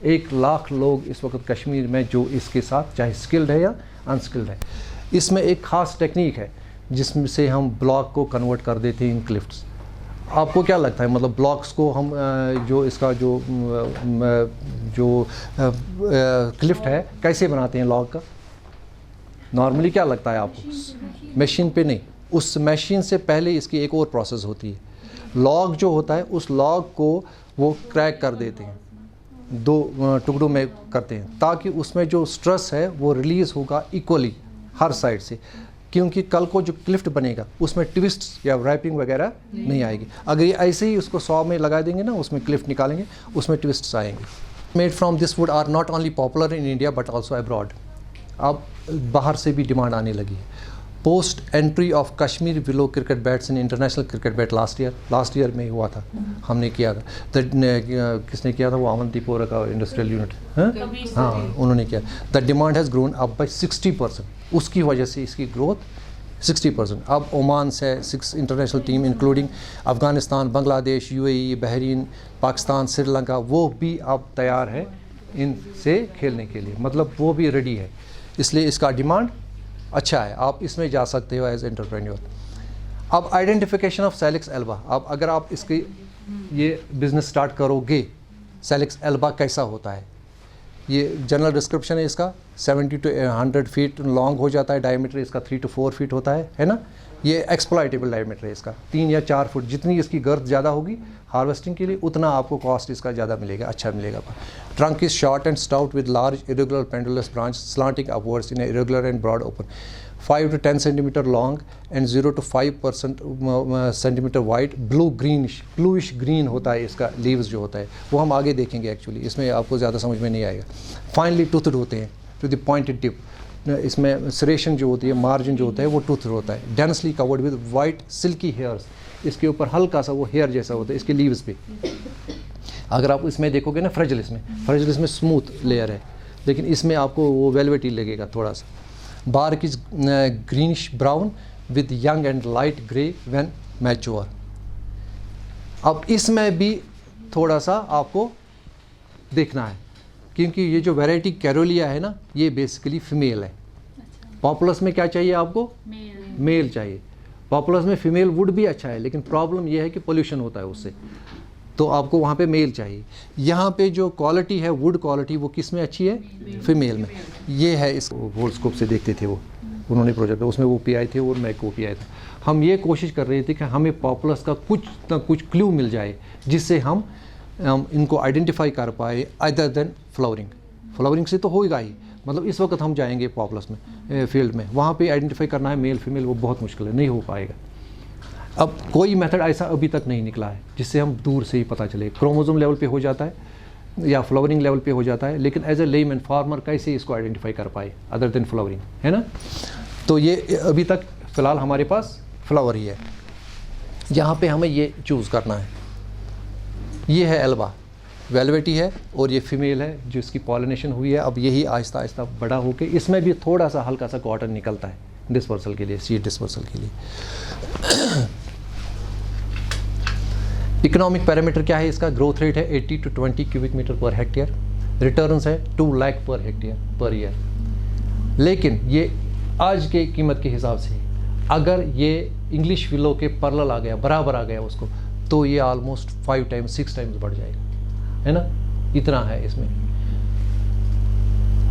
1 lakh लोग इस वक्त कश्मीर में जो इसके साथ चाहे स्किल्ड है या अनस्किल्ड है। इसमें एक ख़ास टेक्निक है जिसमें से हम ब्लॉक को कन्वर्ट कर देते हैं इन क्लिफ्ट्स। आपको क्या लगता है मतलब ब्लॉक्स को हम जो इसका जो क्लिफ्ट है कैसे बनाते हैं लॉग का? नॉर्मली क्या लगता है आपको? मशीन पे नहीं, उस मशीन से पहले इसकी एक और प्रोसेस होती है। लॉग जो होता है उस लॉग को वो क्रैक कर देते हैं, 2 टुकड़ों में करते हैं, ताकि उसमें जो स्ट्रेस है वो रिलीज़ होगा इक्वली हर साइड से, क्योंकि कल को जो क्लिफ्ट बनेगा उसमें ट्विस्ट या रैपिंग वगैरह नहीं आएगी। अगर ये ऐसे ही उसको 100 में लगा देंगे ना, उसमें क्लिफ्ट निकालेंगे, उसमें ट्विस्ट्स आएंगे। Made from this wood are not only popular in India but also abroad. अब बाहर से भी डिमांड आने लगी है। Post entry of Kashmir willow cricket bats in international cricket bat last year में हुआ था, हमने किया था। किसने किया था? वो अवंतीपोरा का इंडस्ट्रियल यूनिट, हाँ उन्होंने किया। The demand has grown up by 60%, उसकी वजह से इसकी ग्रोथ 60%। अब ओमान से 6 international team including Afghanistan, Bangladesh, UAE, Bahrain, Pakistan, Sri Lanka, वो भी अब तैयार है इनसे खेलने के लिए, मतलब वो भी रेडी है। इसलिए इसका डिमांड अच्छा है, आप इसमें जा सकते हो एज एंटरप्रेन्योर। अब आइडेंटिफिकेशन ऑफ सैलिक्स एल्बा, अब अगर आप इसकी ये बिज़नेस स्टार्ट करोगे, सैलिक्स एल्बा कैसा होता है, ये जनरल डिस्क्रिप्शन है इसका। 70 to 100 फीट लॉन्ग हो जाता है, डायमीटर इसका 3 to 4 फीट होता है ना। ये एक्सप्लॉइटेबल डायमीटर है इसका, 3 या 4 फुट। जितनी इसकी गर्थ ज़्यादा होगी हार्वेस्टिंग के लिए, उतना आपको कॉस्ट इसका ज़्यादा मिलेगा, अच्छा मिलेगा। Trunk is short and stout with large irregular pendulous branch slanting upwards in irregular and broad open, 5 to 10 centimetre long and 0 to 5 centimetre wide, bluish green होता है इसका लीव्स जो होता है, वो हम आगे देखेंगे। एक्चुअली इसमें आपको ज़्यादा समझ में नहीं आएगा। फाइनली टूथड होते हैं टू द पॉइंटेड टिप, इसमें सरेशन जो होती है, मार्जिन जो होता है वो टूथ होता है। Densely covered with white silky hairs, इसके ऊपर हल्का सा वो हेयर जैसा होता है इसके लीव्स पे। अगर आप इसमें देखोगे ना फ्रेजिलिस में स्मूथ लेयर है, लेकिन इसमें आपको वो वेलवेटी लगेगा थोड़ा सा। Bark is greenish brown with young and light grey when mature. अब इसमें भी थोड़ा सा आपको देखना है, क्योंकि ये जो वैरायटी कैरोलिया है ना, ये बेसिकली फीमेल है। पॉपुलस में क्या चाहिए आपको? मेल चाहिए। पॉपुलस में फीमेल वुड भी अच्छा है, लेकिन प्रॉब्लम ये है कि पोल्यूशन होता है उससे, तो आपको वहाँ पे मेल चाहिए। यहाँ पे जो क्वालिटी है वुड क्वालिटी, वो किस में अच्छी है? फीमेल में। ये है, इस वोल्डस्कोप से देखते थे वो, उन्होंने प्रोजेक्ट, उसमें वो PI थे और मैं को PI था। हम ये कोशिश कर रहे थे कि हमें पॉपुलस का कुछ ना कुछ क्लू मिल जाए, जिससे हम इनको आइडेंटिफाई कर पाए अदर देन फ्लावरिंग से तो होगा ही। मतलब इस वक्त हम जाएंगे पॉपुलस में फील्ड में, वहाँ पे आइडेंटिफाई करना है मेल फीमेल, वो बहुत मुश्किल है, नहीं हो पाएगा। अब कोई मेथड ऐसा अभी तक नहीं निकला है जिससे हम दूर से ही पता चले। क्रोमोसोम लेवल पे हो जाता है या फ्लावरिंग लेवल पे हो जाता है, लेकिन एज ए लेमैन फार्मर कैसे इसको आइडेंटिफाई कर पाए अदर देन फ्लावरिंग, है ना। तो ये अभी तक फ़िलहाल हमारे पास फ्लावर ही है। यहाँ पे हमें ये चूज़ करना है। ये है एल्बा, वेलवेटी है और ये फीमेल है जिसकी पॉलिनेशन हुई है। अब यही आहिस्ता आहिस्ता बड़ा होकर इसमें भी थोड़ा सा हल्का सा कॉटन निकलता है डिस्पर्सल के लिए, सीड डिस्पर्सल के लिए। इकोनॉमिक पैरामीटर क्या है इसका? ग्रोथ रेट है 80 to 20 cubic metre per hectare, returns है 2 lakh per hectare per year. लेकिन ये आज के कीमत के हिसाब से अगर ये इंग्लिश विलो के पैरेलल आ गया, बराबर आ गया उसको, तो ये ऑलमोस्ट 5 टाइम्स 6 टाइम्स बढ़ जाएगा, है ना। इतना है इसमें।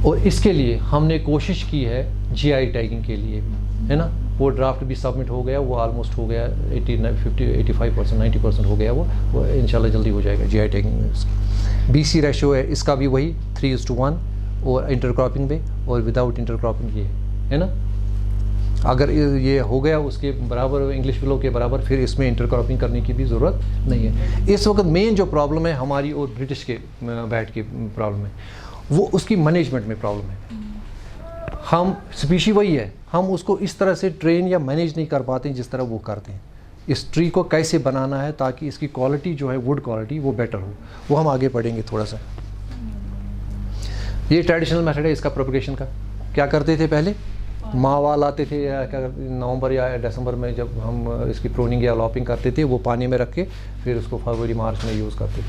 और इसके लिए हमने कोशिश की है GI टैगिंग के लिए भी, है ना। वो ड्राफ्ट भी सबमिट हो गया, वो ऑलमोस्ट हो गया 85% 90% हो गया, वो इंशाल्लाह जल्दी हो जाएगा GI टैगिंग में। BC रेशो है इसका भी वही 3:1 और इंटरक्रॉपिंग में, और विदाउट इंटरक्रॉपिंग ये है ना। अगर ये हो गया उसके बराबर, इंग्लिश विलो के बराबर, फिर इसमें इंटरक्रॉपिंग करने की भी ज़रूरत नहीं है। इस वक्त मेन जो प्रॉब्लम है हमारी और ब्रिटिश के बैट की प्रॉब्लम है, वो उसकी मैनेजमेंट में प्रॉब्लम है। हम स्पीशी वही है, हम उसको इस तरह से ट्रेन या मैनेज नहीं कर पाते जिस तरह वो करते हैं। इस ट्री को कैसे बनाना है ताकि इसकी क्वालिटी जो है, वुड क्वालिटी, वो बेटर हो, वो हम आगे पढ़ेंगे थोड़ा सा। ये ट्रेडिशनल मेथड है इसका प्रोपगेशन का। क्या करते थे पहले? मावा लाते थे, या क्या नवंबर या दिसंबर में जब हम इसकी प्रोनिंग या लॉपिंग करते थे, वो पानी में रख के फिर उसको फरवरी मार्च में यूज़ करते थे।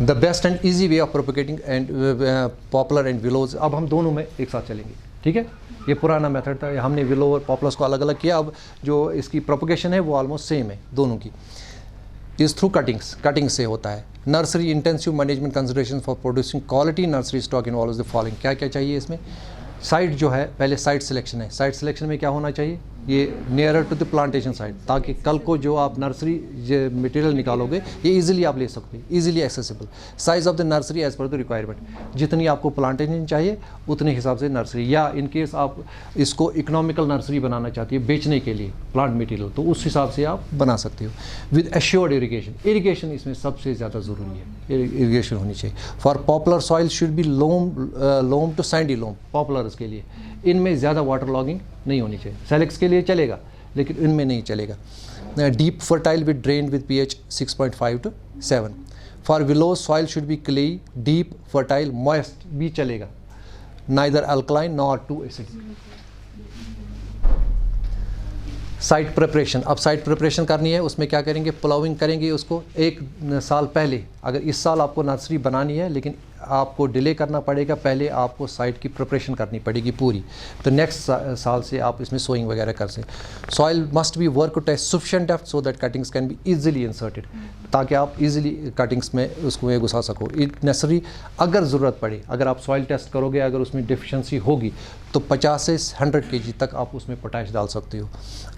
The best and easy way of propagating and popular and willows. अब हम दोनों में एक साथ चलेंगे। ठीक है, ये पुराना मेथड था, हमने विलो और पॉपुलस को अलग अलग किया। अब जो इसकी प्रोपोगेशन है वो ऑलमोस्ट सेम है दोनों की। इस थ्रू कटिंग से होता है। Nursery intensive management consideration for producing quality nursery stock involves the following. क्या क्या चाहिए इसमें? साइट जो है, पहले साइट सिलेक्शन है। साइट सिलेक्शन में क्या होना चाहिए? ये nearer to the plantation site, ताकि कल को जो आप नर्सरी मटेरियल निकालोगे ये इजीली आप ले सकते, easily accessible. Size of the nursery as per the requirement, जितनी आपको प्लांटेशन चाहिए उतने हिसाब से नर्सरी, या इन केस आप इसको इकोनॉमिकल नर्सरी बनाना चाहती है बेचने के लिए प्लांट मटेरियल, तो उस हिसाब से आप बना सकते हो। विद एश्योर्ड इरीगेशन इसमें सबसे ज़्यादा ज़रूरी है, इरीगेशन होनी चाहिए। For poplar soil should be loam to sandy loam, poplars के लिए इनमें ज़्यादा वाटर लॉगिंग नहीं होनी चाहिए। सेलेक्स के लिए चलेगा लेकिन इनमें नहीं चलेगा। Deep fertile with drain with pH 6.5 to 7। For willow soil should be clay, deep fertile moist भी चलेगा, neither alkaline nor too acid. Site preparation, अब साइट प्रिपरेशन करनी है, उसमें क्या करेंगे? प्लाउइंग करेंगे उसको 1 साल पहले। अगर इस साल आपको नर्सरी बनानी है लेकिन आपको डिले करना पड़ेगा, पहले आपको साइट की प्रिपरेशन करनी पड़ेगी पूरी, तो नेक्स्ट साल से आप इसमें सोइंग वगैरह कर सकें। Soil must be work to sufficient depth so that cuttings can be easily inserted, ताकि आप इजीली कटिंग्स में उसको में घुसा सको। इट नेसेसरी, अगर ज़रूरत पड़े, अगर आप सॉइल टेस्ट करोगे, अगर उसमें डिफिशेंसी होगी तो 50 से 100 kg तक आप उसमें पोटैश डाल सकते हो।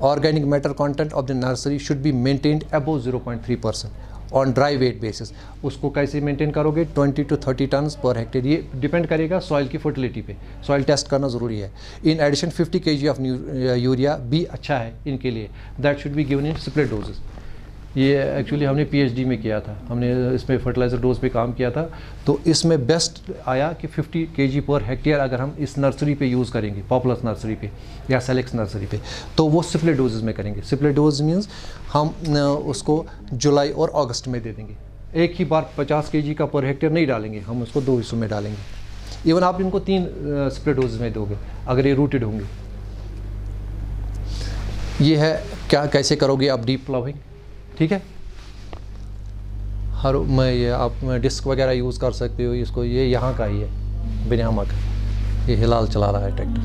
Organic matter content of the nursery should be maintained above 0.3% on dry weight basis. उसको कैसे मेंटेन करोगे? 20 to 30 टन पर हेक्टेयर। ये डिपेंड करेगा सॉइल की फर्टिलिटी पे, सॉइल टेस्ट करना ज़रूरी है। In addition 50 kg of urea भी अच्छा है इनके लिए, that should be given in split doses. ये एक्चुअली हमने PhD में किया था, हमने इसमें फर्टिलाइज़र डोज पे काम किया था, तो इसमें बेस्ट आया कि 50 kg पर हेक्टेयर अगर हम इस नर्सरी पे यूज़ करेंगे, पॉपुलस नर्सरी पे या सेलेक्स नर्सरी पे, तो वो स्प्लिट डोजेस में करेंगे। स्प्लिट डोज मीन्स हम उसको जुलाई और अगस्त में दे देंगे, एक ही बार 50 kg का पर हेक्टेयर नहीं डालेंगे, हम उसको 2 हिस्सों में डालेंगे। इवन आप इनको 3 स्प्लिट डोजेस में दोगे अगर ये रूटेड होंगे। ये है क्या, कैसे करोगे आप डीप प्लाउइंग, ठीक है। मैं ये आप डिस्क वगैरह यूज़ कर सकते हो इसको। ये यहाँ का ही है, बिनियामा का, ये हिलाल चला रहा है ट्रैक्टर।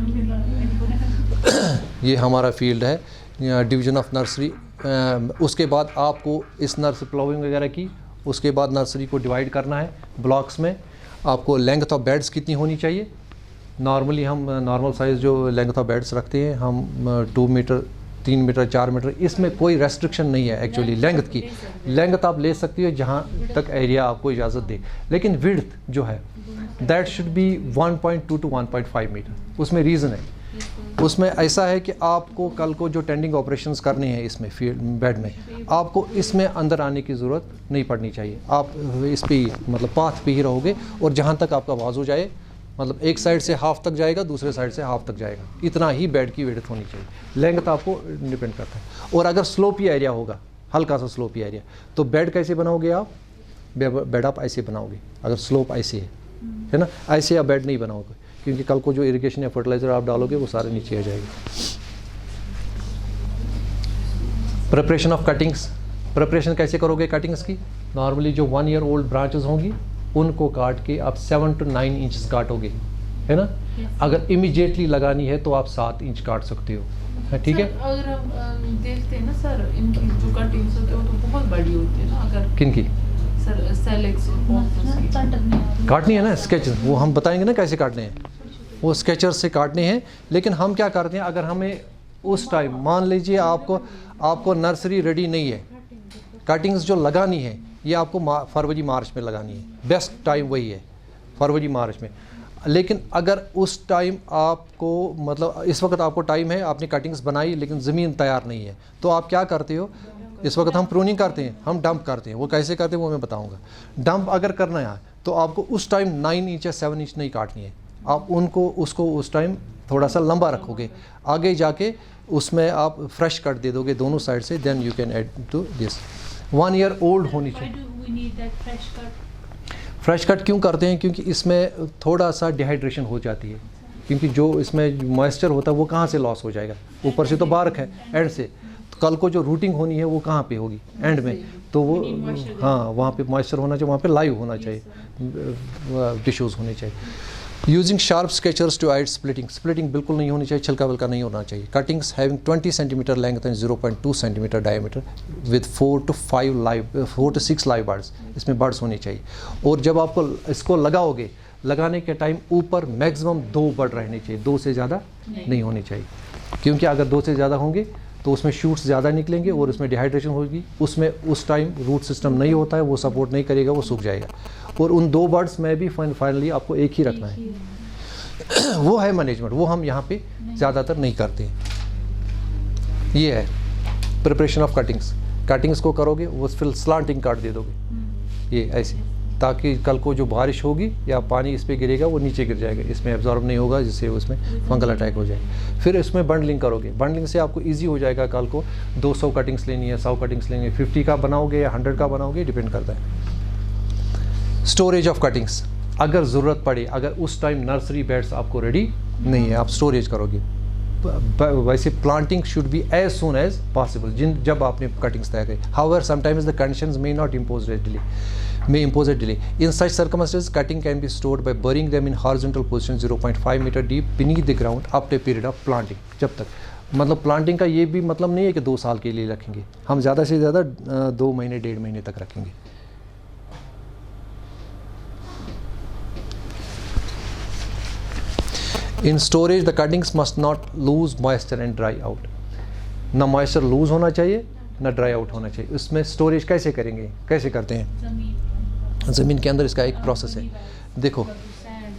ये हमारा फील्ड है, डिवीज़न ऑफ नर्सरी। उसके बाद आपको इस नर्सरी प्लाउइंग वगैरह की, उसके बाद नर्सरी को डिवाइड करना है ब्लॉक्स में। आपको लेंथ ऑफ बेड्स कितनी होनी चाहिए? नॉर्मली हम नॉर्मल साइज़ जो लेंथ ऑफ बेड्स रखते हैं हम 2 मीटर, 3 मीटर, 4 मीटर, इसमें कोई रेस्ट्रिक्शन नहीं है एक्चुअली। लेंथ की लेंथ आप ले सकती हो जहाँ तक एरिया आपको इजाज़त दे, लेकिन विड्थ जो है that should be 1.2 to 1.5 metre. उसमें रीज़न है, उसमें ऐसा है कि आपको कल को जो टेंडिंग ऑपरेशंस करने हैं इसमें फील्ड बेड में, आपको इसमें अंदर आने की ज़रूरत नहीं पड़नी चाहिए। आप इस पे मतलब पाथ पे ही रहोगे और जहाँ तक आपका बाजू जाए, मतलब एक साइड से हाफ तक जाएगा, दूसरे साइड से हाफ तक जाएगा, इतना ही बेड की विड्थ होनी चाहिए। लेंथ आपको डिपेंड करता है। और अगर स्लोपी एरिया होगा, हल्का सा स्लोपी एरिया, तो बेड कैसे बनाओगे आप? बेड आप ऐसे बनाओगे, अगर स्लोप ऐसे है ना, ऐसे आप बेड नहीं बनाओगे, क्योंकि कल को जो इरिगेशन या फर्टिलाइज़र आप डालोगे वो सारे नीचे आ जाएंगे। प्रिपरेशन ऑफ कटिंग्स, प्रिपरेशन कैसे करोगे कटिंग्स की? नॉर्मली जो 1 year old ब्रांचेस होंगी उनको काट के आप 7 to 9 इंचेस काटोगे, है ना। अगर इमीडिएटली लगानी है तो आप 7 इंच काट सकते हो, ठीक है। अगर हम देखते हैं ना सर, इनकी जो कटिंग्स होती है वो तो बहुत बड़ी होती है ना। अगर किनकी सर सेलेक्स और पॉपुलस की काटनी है ना, स्केचर, वो हम बताएंगे ना कैसे काटने हैं, वो स्केचर से काटने हैं। लेकिन हम क्या करते हैं, अगर हमें उस टाइम मान लीजिए आपको नर्सरी रेडी नहीं है, कटिंग्स जो लगानी है ये आपको फरवरी मार्च में लगानी है, बेस्ट टाइम वही है फरवरी मार्च में। लेकिन अगर उस टाइम आपको मतलब इस वक्त आपको टाइम है, आपने कटिंग्स बनाई लेकिन ज़मीन तैयार नहीं है, तो आप क्या करते हो? इस वक्त हम प्रूनिंग करते हैं, हम डंप करते हैं। वो कैसे करते हैं वो मैं बताऊंगा। डंप अगर करना है तो आपको उस टाइम 9 इंच या 7 इंच नहीं काटनी है, आप उसको उस टाइम थोड़ा सा लंबा रखोगे, आगे जाके उसमें आप फ्रेश कट दे दोगे दोनों साइड से, then you can add to this. 1 year old होनी चाहिए। फ्रेश कट क्यों करते हैं? क्योंकि इसमें थोड़ा सा डिहाइड्रेशन हो जाती है, क्योंकि जो इसमें मॉइस्चर होता है वो कहाँ से लॉस हो जाएगा? ऊपर से तो बारक है एंड से, तो कल को जो रूटिंग होनी है वो कहाँ पे होगी? एंड में। तो वो हाँ, वहाँ पे मॉइस्चर होना चाहिए, वहाँ पे लाइव होना चाहिए, टिश्यूज़ होने चाहिए। Using sharp secateurs to avoid splitting, splitting बिल्कुल नहीं होनी चाहिए, छिलका विलका नहीं होना चाहिए। Cuttings having 20 centimetre length and 0.2 centimetre diameter with 4 to 6 live buds, इसमें बर्ड्स होनी चाहिए। और जब आपको इसको लगाओगे, लगाने के टाइम ऊपर मैक्सिमम 2 बर्ड रहने चाहिए, 2 से ज़्यादा नहीं होनी चाहिए, क्योंकि अगर 2 से ज़्यादा होंगे तो उसमें शूट्स ज़्यादा निकलेंगे और उसमें डिहाइड्रेशन होगी, उसमें उस टाइम रूट सिस्टम नहीं होता है, वो सपोर्ट नहीं करेगा, वो सूख जाएगा। और उन 2 बर्ड्स में भी फाइनली आपको एक ही रखना है। वो है मैनेजमेंट, वो हम यहाँ पे ज़्यादातर नहीं करते। ये है प्रिपरेशन ऑफ कटिंग्स। कटिंग्स को करोगे वो फिर स्लांटिंग काट दे दोगे, ये ऐसे, ताकि कल को जो बारिश होगी या पानी इस पर गिरेगा वो नीचे गिर जाएगा, इसमें एब्जॉर्ब नहीं होगा, जिससे उसमें फंगल अटैक हो जाए। फिर इसमें बंडलिंग करोगे, बंडलिंग से आपको इजी हो जाएगा। कल को 200 कटिंग्स लेनी है, 100 कटिंग्स लेनी है, 50 का बनाओगे या 100 का बनाओगे, डिपेंड करता है। स्टोरेज ऑफ कटिंग्स, अगर ज़रूरत पड़े, अगर उस टाइम नर्सरी बेड्स आपको रेडी नहीं है, आप स्टोरेज करोगे। वैसे planting should be as soon as possible, जब आपने कटिंग्स तैयार करी। However sometimes the conditions may not impose a delay. In such circumstances, cutting can be stored by burying them in horizontal position 0.5 meter deep beneath the ground up to a period of planting. जब तक, मतलब planting का ये भी मतलब नहीं है कि 2 साल के लिए रखेंगे, हम ज़्यादा से ज़्यादा 2 महीने 1.5 महीने तक रखेंगे। In storage, the cuttings must not lose moisture and dry out. ना मॉइस्चर लूज होना चाहिए, ना ड्राई आउट होना चाहिए। उसमें स्टोरेज कैसे करेंगे, कैसे करते हैं? ज़मीन के अंदर इसका एक प्रोसेस है। देखो,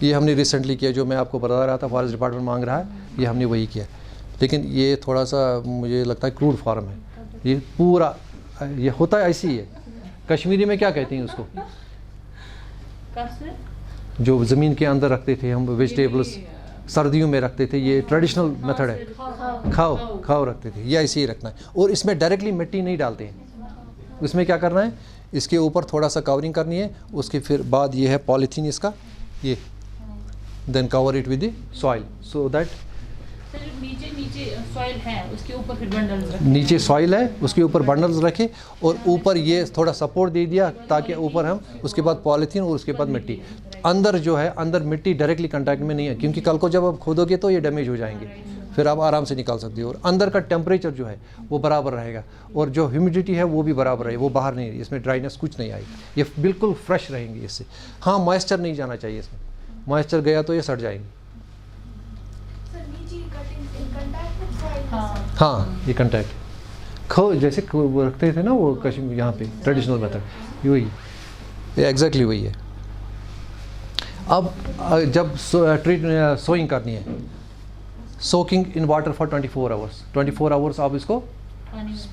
ये हमने रिसेंटली किया, जो मैं आपको बता रहा था, फॉरेस्ट डिपार्टमेंट मांग रहा है, ये हमने वही किया। लेकिन ये थोड़ा सा मुझे लगता है क्रूड फार्म है, ये पूरा ये होता है ऐसी ही है। कश्मीरी में क्या कहते हैं उसको, जो ज़मीन के अंदर रखते थे हम वेजिटेबल्स, सर्दियों में रखते थे, ये ट्रेडिशनल मेथड है, खाओ रखते थे, ये ऐसे ही रखना है। और इसमें डायरेक्टली मिट्टी नहीं डालते हैं, इसमें क्या करना है, इसके ऊपर थोड़ा सा कवरिंग करनी है, उसके फिर बाद ये है पॉलीथीन इसका, ये then cover it with the soil so that नीचे सॉइल है, उसके ऊपर फिर बंडल्स रखें। नीचे सॉइल है, उसके ऊपर बंडल्स रखे और ऊपर ये थोड़ा सपोर्ट दे दिया, ताकि ऊपर हम, उसके बाद पॉलीथीन और उसके बाद मिट्टी। अंदर जो है, अंदर मिट्टी डायरेक्टली कांटेक्ट में नहीं है, क्योंकि कल को जब आप खोदोगे तो ये डैमेज हो जाएंगे, फिर आप आराम से निकाल सकते हो। और अंदर का टेम्परेचर जो है वो बराबर रहेगा, और जो ह्यूमिडिटी है वो भी बराबर है, वो बाहर नहीं, इसमें ड्राइनेस कुछ नहीं आएगी, ये बिल्कुल फ्रेश रहेंगे इससे। हाँ, मॉइस्चर नहीं जाना चाहिए इसमें, मॉइस्चर गया तो ये सड़ जाएंगे। हाँ, ये कंटैक्ट जैसे रखते थे ना वो कश्मीर, यहाँ पे ट्रेडिशनल मेथड वही, ये एग्जैक्टली वही है। अब जब सोइंग करनी है, soaking in water for 24 hours, 24 hours आप इसको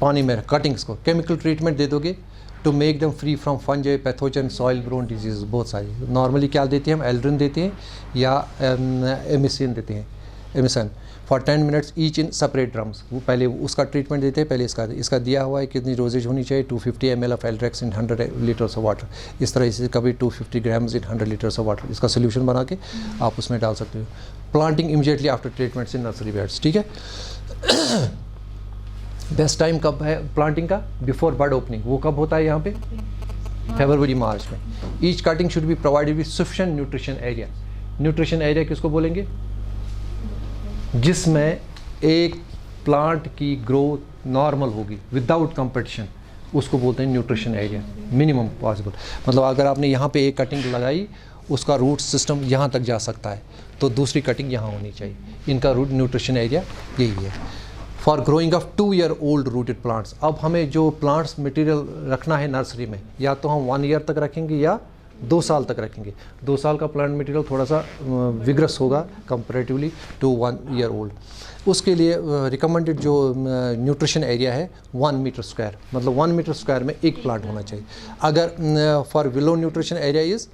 पानी में कटिंग्स को केमिकल ट्रीटमेंट दे दोगे to make them free from fungi, pathogen, soil borne disease, बहुत सारी। नॉर्मली क्या देते हैं हम, एल्ड्रिन देते हैं या एमिसिन देते हैं, emission for 10 minutes each in separate drums. वो पहले उसका ट्रीटमेंट देते हैं, पहले इसका दिया हुआ है कितनी डोजेज होनी चाहिए, 250 ml of Aldrex in 100 litres of water. इस तरह से कभी 250 grams in 100 litres of water, इसका सोल्यूशन बना के आप उसमें डाल सकते हो। Planting immediately after treatments in nursery beds, ठीक है। बेस्ट टाइम कब है प्लांटिंग का, बिफोर बर्ड ओपनिंग। वो कब होता है यहाँ पे, फरवरी मार्च में। Each cutting should be provided with sufficient nutrition area. Nutrition area किसको बोलेंगे, जिसमें एक प्लांट की ग्रोथ नॉर्मल होगी विदाउट कंपटीशन, उसको बोलते हैं न्यूट्रिशन एरिया, मिनिमम पॉसिबल। मतलब अगर आपने यहाँ पे एक कटिंग लगाई, उसका रूट सिस्टम यहाँ तक जा सकता है, तो दूसरी कटिंग यहाँ होनी चाहिए। इनका रूट न्यूट्रिशन एरिया यही है। For growing of 2 year old rooted plants, अब हमें जो प्लांट्स मटेरियल रखना है नर्सरी में, या तो हम 1 year तक रखेंगे या 2 साल तक रखेंगे। 2 साल का प्लांट मटेरियल थोड़ा सा विग्रस होगा कंपैरेटिवली टू 1 year ओल्ड। उसके लिए रिकमेंडेड जो न्यूट्रिशन एरिया है 1 मीटर स्क्वायर, मतलब 1 मीटर स्क्वायर में एक प्लांट होना चाहिए। अगर for willow nutrition area is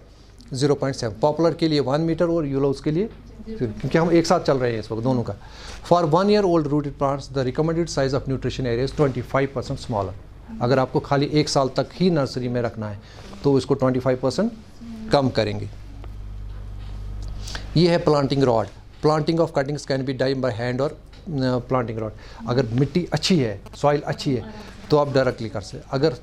0.7, popular के लिए 1 मीटर और यूलोज के लिए, क्योंकि हम एक साथ चल रहे हैं इस वक्त दोनों का। For 1 year old rooted plants the recommended size of nutrition area is 25% smaller. अगर आपको खाली 1 साल तक ही नर्सरी में रखना है तो इसको 25% कम करेंगे। ये है planting rod. Planting of cuttings can be done by hand और प्लांटिंग रॉड। अगर मिट्टी अच्छी है, सॉइल अच्छी है, तो आप डायरेक्टली कर सकते। अगर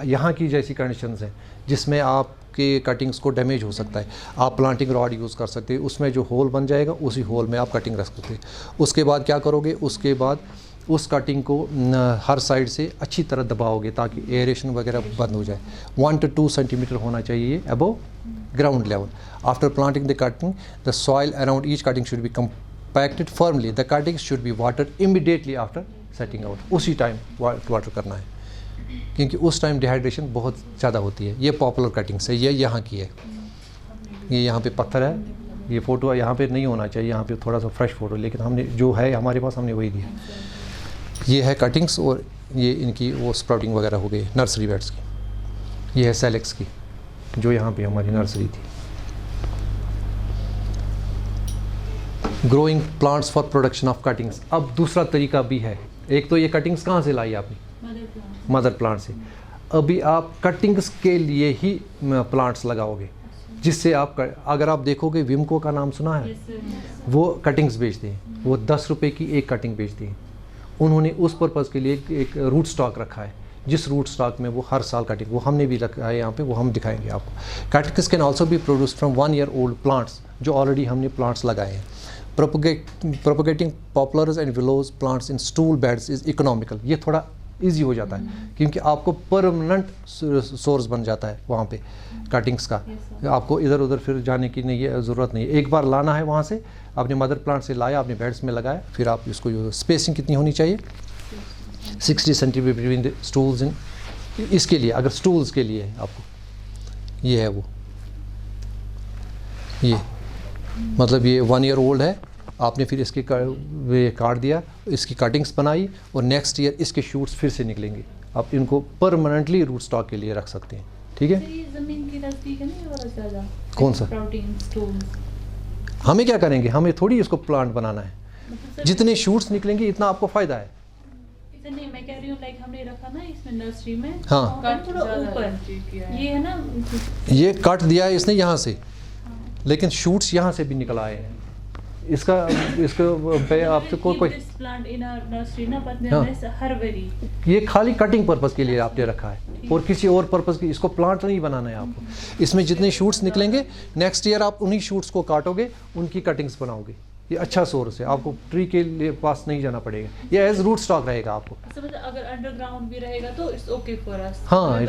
यहाँ की जैसी कंडीशंस हैं जिसमें आपके कटिंग्स को डैमेज हो सकता है, आप प्लांटिंग रॉड यूज़ कर सकते हैं, उसमें जो होल बन जाएगा उसी होल में आप कटिंग रख सकते हैं। उसके बाद क्या करोगे, उसके बाद उस कटिंग को हर साइड से अच्छी तरह दबाओगे ताकि एयरेशन वगैरह बंद हो जाए। 1 to 2 सेंटीमीटर होना चाहिए above ground level. After planting the cutting, the soil around each cutting should be compacted firmly. The cuttings should be watered immediately after setting out. उसी टाइम वाटर करना है क्योंकि उस टाइम डिहाइड्रेशन बहुत ज़्यादा होती है। ये पॉपुलर कटिंग्स है, ये यहाँ की है, ये यहाँ पे पत्थर है, ये फ़ोटो यहाँ पे नहीं होना चाहिए, यहाँ पे थोड़ा सा फ्रेश फ़ोटो, लेकिन हमने जो है हमारे पास हमने वही दिया। ये है कटिंग्स और ये इनकी वो स्प्राउटिंग वगैरह हो गई नर्सरी बेड्स की। ये है सेलेक्स की जो यहाँ पे हमारी नर्सरी थी। Growing plants for production of cuttings. अब दूसरा तरीका भी है। एक तो ये कटिंग्स कहाँ से लाई आपने? मदर प्लांट से। अभी आप कटिंग्स के लिए ही प्लांट्स लगाओगे, जिससे आप अगर आप देखोगे विमको का नाम सुना है, वो कटिंग्स बेचते हैं, वो 10 रुपये की एक कटिंग बेचते हैं। उन्होंने उस पर्पज़ के लिए एक रूट स्टॉक रखा है, जिस रूट स्टॉक में वो हर साल कटिंग, वो हमने भी रखा है यहाँ पे, वो हम दिखाएंगे आपको। कटिंग्स कैन ऑल्सो भी produce from 1 year old plants, जो ऑलरेडी हमने प्लांट्स लगाए हैं। Propagating poplars and willows plants in stool beds is economical. ये थोड़ा इजी हो जाता है क्योंकि आपको परमानेंट सोर्स बन जाता है वहाँ पे कटिंग्स का। आपको इधर उधर फिर जाने की नहीं है, ज़रूरत नहीं है। एक बार लाना है वहाँ से, आपने मदर प्लांट से लाया, आपने बेड्स में लगाया, फिर आप इसको स्पेसिंग कितनी होनी चाहिए? 60 सेंटीमीटर बिटवीन द स्टूल्स। इन इसके लिए, अगर स्टूल्स के लिए है आपको, ये है वो, ये मतलब ये 1 year old है, आपने फिर इसके काट दिया, इसकी कटिंग्स बनाई और नेक्स्ट ईयर इसके शूट्स फिर से निकलेंगे। आप इनको परमानेंटली रूट स्टॉक के लिए रख सकते हैं। ठीक है, जमीन की नजदीक है नहीं और ज़्यादा कौन सा? Protein stone. हमें क्या करेंगे, हमें थोड़ी इसको प्लांट बनाना है, जितने शूट्स निकलेंगे इतना आपको फ़ायदा है। नहीं, मैं कह रही हूँ लाइक हमने रखा ना इसमें नर्सरी में, हाँ, थोड़ा ऊपर ये है ना, ये काट दिया है इसने यहाँ से, लेकिन शूट्स यहाँ से भी निकल आए हैं। इसका पे आपसे कोई प्लांट इन नर्सरी ना, हर वेरी ये खाली कटिंग पर्पस के लिए आपने रखा है और किसी और पर्पस की, इसको प्लांट नहीं बनाना है आपको। इसमें जितने शूट्स निकलेंगे नेक्स्ट ईयर आप उन्हीं शूट्स को काटोगे, उनकी कटिंग्स बनाओगे। ये अच्छा सोर्स है, आपको ट्री के लिए पास नहीं जाना पड़ेगा, ये एज रूट स्टॉक रहेगा आपको। अगर अंडरग्राउंड भी रहेगा तो इट्स ओके फॉर अस। हाँ,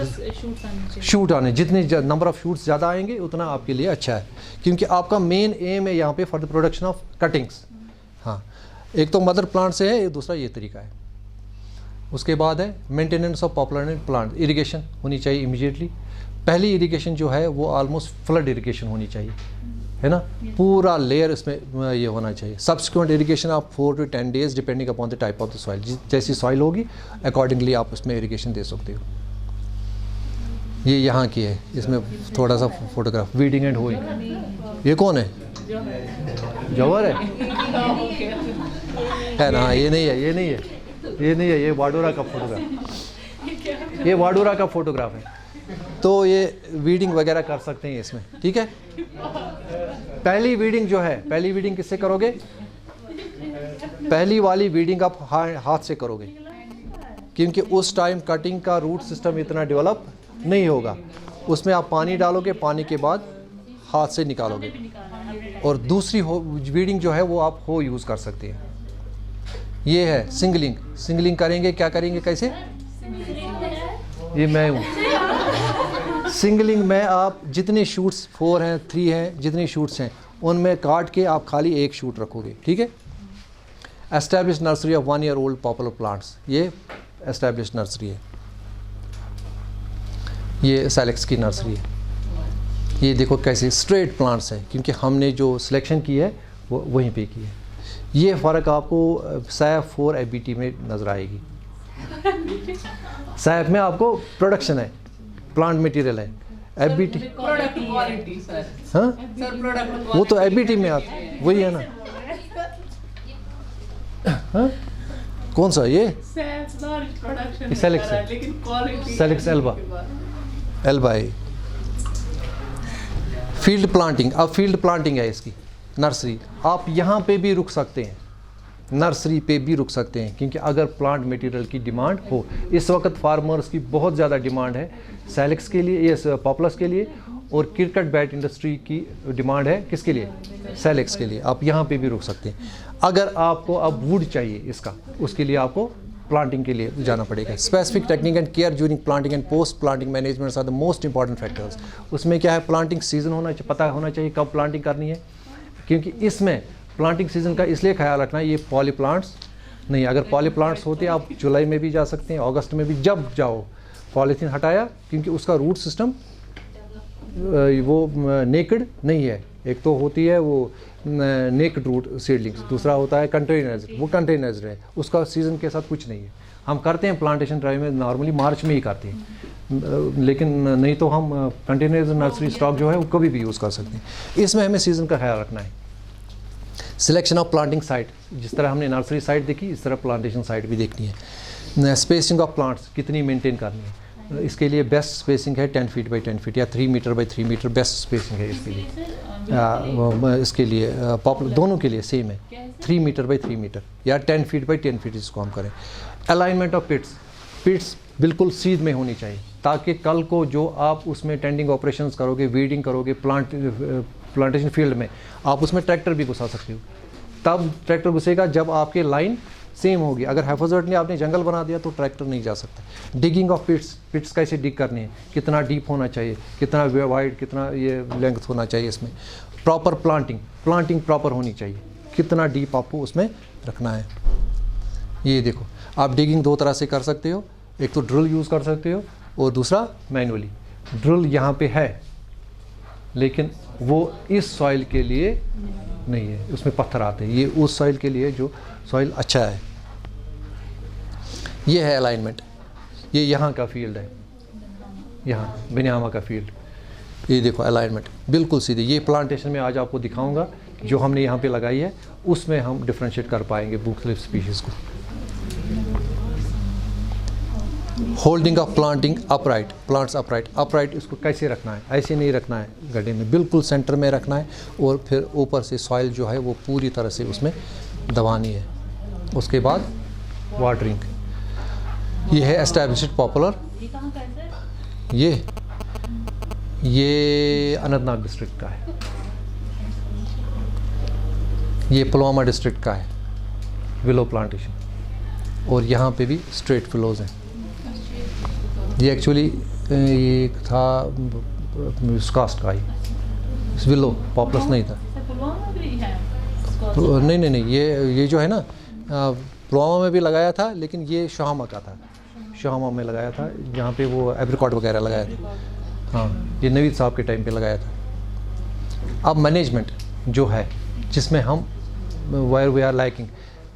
शूट आने जितने नंबर ऑफ शूट्स ज़्यादा आएंगे उतना आपके लिए अच्छा है, क्योंकि आपका मेन एम है यहाँ पे for the production of cuttings. हाँ, एक तो मदर प्लांट से है, दूसरा ये तरीका है। उसके बाद है maintenance of popular plant. Irrigation होनी चाहिए इमीडिएटली। पहली इरिगेशन जो है वो ऑलमोस्ट फ्लड इरिगेशन होनी चाहिए, है ना, पूरा लेयर इसमें ये होना चाहिए। सब्सिक्वेंट इरिगेशन आप 4 to 10 days depending upon the type of the soil, जैसी सॉइल होगी अकॉर्डिंगली आप उसमें इरिगेशन दे सकते हो। ये यहाँ की है, इसमें थोड़ा सा फोटोग्राफ, वीडिंग एंड होइंग। ये कौन है? जौहर है ना? ये नहीं है, ये नहीं है, ये नहीं है, ये वाडोरा का फोटोग्राफ, ये वाडोरा का फोटोग्राफ है। तो ये वीडिंग वगैरह कर सकते हैं इसमें, ठीक है। पहली वीडिंग जो है, पहली वीडिंग किससे करोगे? पहली वाली वीडिंग आप हाथ से करोगे, क्योंकि उस टाइम कटिंग का रूट सिस्टम इतना डेवलप नहीं होगा। उसमें आप पानी डालोगे, पानी के बाद हाथ से निकालोगे। और दूसरी वीडिंग जो है वो आप हो यूज़ कर सकते हैं। ये है सिंगलिंग। सिंगलिंग करेंगे, क्या करेंगे, कैसे? ये मैं हूँ। सिंगलिंग में आप जितने शूट्स 4 हैं 3 हैं, जितने शूट्स हैं उनमें काट के आप खाली एक शूट रखोगे, ठीक है। Establish nursery of 1 year old popular plants, ये एस्टैब्लिश नर्सरी है। ये सेलेक्स की नर्सरी है। ये देखो कैसे स्ट्रेट प्लांट्स हैं, क्योंकि हमने जो सिलेक्शन की है वो वहीं पे की है। ये फ़र्क आपको सैफ 4 FBT में नज़र आएगी। सैफ में आपको प्रोडक्शन है, प्लांट मटेरियल है। FBT product quality sir. हाँ सर प्रोडक्ट वो तो FBT में आता, वही है ना। हाँ कौन सा? ये प्रोडक्शन सेलेक्स है, लेकिन क्वालिटी सेलेक्स एल्बा, एल्बा है। फील्ड प्लांटिंग, अब फील्ड प्लांटिंग है इसकी नर्सरी। आप यहाँ पे भी रुक सकते हैं, नर्सरी पे भी रुक सकते हैं, क्योंकि अगर प्लांट मटेरियल की डिमांड हो। इस वक्त फार्मर्स की बहुत ज़्यादा डिमांड है सैलेक्स के लिए, ये पॉपुलस के लिए, और क्रिकेट बैट इंडस्ट्री की डिमांड है किसके लिए, सैलेक्स के लिए। आप यहाँ पे भी रुक सकते हैं। अगर आपको अब वुड चाहिए इसका, उसके लिए आपको प्लांटिंग के लिए जाना पड़ेगा। Specific technique and care during planting and post planting management are the most important factors. उसमें क्या है, प्लांटिंग सीजन पता होना चाहिए कब प्लांटिंग करनी है, क्योंकि इसमें प्लांटिंग सीजन का इसलिए ख्याल रखना है, ये पॉली प्लांट्स नहीं, अगर पॉली प्लांट्स होते आप जुलाई में भी जा सकते हैं, अगस्त में भी, जब जाओ पॉलीथीन हटाया, क्योंकि उसका रूट सिस्टम वो नेकेड नहीं है। एक तो होती है वो नेकेड रूट सीडलिंग्स, दूसरा होता है कंटेनर्स, वो कंटेनर्स है, उसका सीज़न के साथ कुछ नहीं है। हम करते हैं प्लांटेशन ड्राइव में नॉर्मली मार्च में ही करते हैं, लेकिन नहीं तो हम कंटेनर्स नर्सरी स्टॉक जो है वो कभी भी यूज़ कर सकते हैं। इसमें हमें सीज़न का ख्याल रखना है। सिलेक्शन ऑफ प्लांटिंग साइट, जिस तरह हमने नर्सरी साइट देखी, इस तरह प्लांटेशन साइट भी देखनी है। स्पेसिंग ऑफ प्लांट्स कितनी मेंटेन करनी है, इसके लिए बेस्ट स्पेसिंग है 10 फीट बाई 10 फीट या 3 metre by 3 metre best spacing है इसके लिए। इसके लिए दोनों के लिए सेम है, 3 मीटर बाई 3 मीटर या 10 फीट बाई 10 फीट इसको हम करें। अलाइनमेंट ऑफ पिट्स बिल्कुल सीध में होनी चाहिए, ताकि कल को जो आप उसमें टेंडिंग ऑपरेशंस करोगे, वीडिंग करोगे, प्लांटेशन फील्ड में, आप उसमें ट्रैक्टर भी घुसा सकते हो। तब ट्रैक्टर घुसेगा जब आपके लाइन सेम होगी। अगर हैफोजर्टली आपने जंगल बना दिया तो ट्रैक्टर नहीं जा सकता। डिगिंग ऑफ पिट्स कैसे डिग करनी है, कितना डीप होना चाहिए, कितना वाइड, कितना ये लेंथ होना चाहिए इसमें। प्रॉपर प्लांटिंग प्रॉपर होनी चाहिए, कितना डीप आपको उसमें रखना है। ये देखो, आप डिगिंग दो तरह से कर सकते हो, एक तो ड्रिल यूज़ कर सकते हो और दूसरा मैनुअली। ड्रिल यहाँ पे है, लेकिन वो इस सॉइल के लिए नहीं है, उसमें पत्थर आते हैं। ये उस सॉइल के लिए जो सॉइल अच्छा है। ये है अलाइनमेंट, ये यहाँ का फील्ड है, यहाँ बिन्यामा का फील्ड। ये देखो अलाइनमेंट बिल्कुल सीधे। ये प्लांटेशन में आज आपको दिखाऊंगा जो हमने यहाँ पे लगाई है, उसमें हम डिफ्रेंशिएट कर पाएंगे बुक लीफ स्पीशीज़ को। Holding of planting upright, plants upright इसको कैसे रखना है, ऐसे नहीं रखना है गड्ढे में, बिल्कुल सेंटर में रखना है, और फिर ऊपर से सॉइल जो है वो पूरी तरह से उसमें दबानी है। उसके बाद वाटरिंग। ये है एस्टैब्लिश्ड पॉपुलर, ये कहाँ का है सर? ये अनंतनाग डिस्ट्रिक्ट का है, ये पुलवामा डिस्ट्रिक्ट का है विलो प्लांटेशन, और यहाँ पे भी स्ट्रेट विलोज हैं। ये एक्चुअली ये था कास्ट का ही विलो, पॉपुलस नहीं था। पुलवामा भी है? नहीं, ये जो है ना पुलवामा में भी लगाया था, लेकिन ये शाहमा का था, शाहमा में लगाया था, जहाँ पे वो एप्रिकॉट वगैरह लगाया था। हाँ, ये नवीद साहब के टाइम पे लगाया था। अब मैनेजमेंट जो है, जिसमें हम where we are liking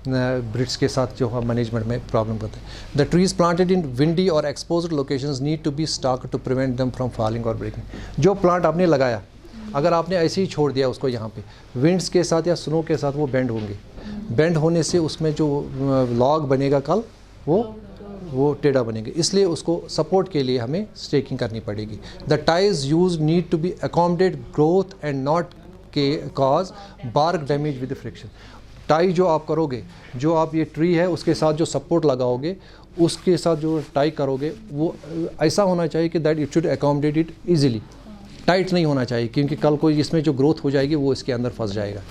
breeds के साथ जो हम मैनेजमेंट में प्रॉब्लम करते हैं। The trees planted in windy और exposed locations need to be staked to prevent them from falling और ब्रेकिंग। जो प्लांट आपने लगाया, अगर आपने ऐसे ही छोड़ दिया उसको यहाँ पे, विंड्स के साथ या स्नो के साथ वो बेंड होंगे, बेंड होने से उसमें जो लॉग बनेगा कल वो टेढ़ा बनेगा, इसलिए उसको सपोर्ट के लिए हमें स्टेकिंग करनी पड़ेगी। The ties used need to be accommodate growth and not के cause bark damage with friction. Tie जो आप करोगे, जो आप ये ट्री है उसके साथ जो सपोर्ट लगाओगे, उसके साथ जो टाई करोगे, वो ऐसा होना चाहिए कि that it should accommodate it easily. Tight नहीं होना चाहिए, क्योंकि कल को इसमें जो ग्रोथ हो जाएगी वो इसके अंदर फंस जाएगा।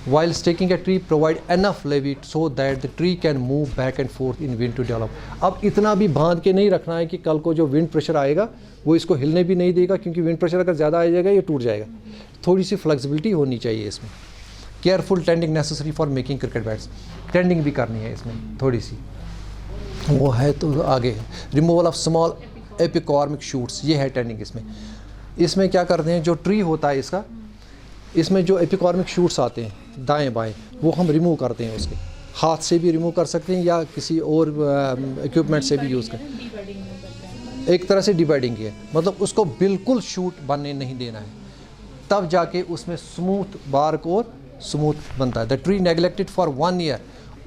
While staking a tree provide enough levy so that the tree can move back and forth in wind to develop. अब इतना भी बांध के नहीं रखना है कि कल को जो विंड प्रेशर आएगा वो इसको हिलने भी नहीं देगा, क्योंकि विंड प्रेशर अगर ज़्यादा आ जाएगा ये टूट जाएगा। थोड़ी सी फ्लेक्सिबिलिटी होनी चाहिए इसमें। Careful tending necessary for making cricket bats, tending भी करनी है इसमें थोड़ी सी, वो है तो आगे। रिमूवल ऑफ स्मॉल एपिकॉर्मिक शूट्स, ये है टेंडिंग इसमें। इसमें क्या करते हैं, जो ट्री होता है इसका, इसमें जो एपिकॉर्मिक शूट्स आते हैं दाएं बाएं, वो हम रिमूव करते हैं। उसके हाथ से भी रिमूव कर सकते हैं या किसी और इक्विपमेंट से भी यूज़ करें। एक तरह से डिवाइडिंग है, मतलब उसको बिल्कुल शूट बनने नहीं देना है, तब जाके उसमें स्मूथ बार्क और स्मूथ बनता है। The tree neglected for 1 year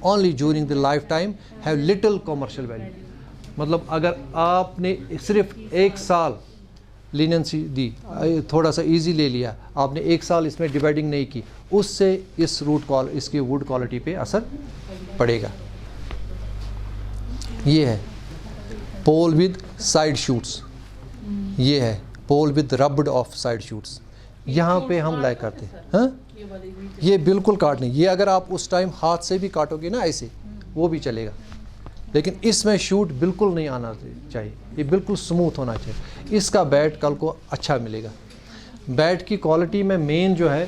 only during the life time have little commercial value. मतलब अगर आपने सिर्फ 1 साल लीनेंसी दी, थोड़ा सा इजी ले लिया, आपने 1 साल इसमें डिवाइडिंग नहीं की, उससे इस इसकी वुड क्वालिटी पे असर पड़ेगा। ये है पोल विद साइड शूट्स, ये है pole with rubbed off side shoots. यहाँ पे हम लाइक करते हैं। हाँ, ये बिल्कुल काट नहीं, ये अगर आप उस टाइम हाथ से भी काटोगे ना ऐसे वो भी चलेगा, लेकिन इसमें शूट बिल्कुल नहीं आना चाहिए, ये बिल्कुल स्मूथ होना चाहिए। इसका बैट कल को अच्छा मिलेगा। बैट की क्वालिटी में मेन जो है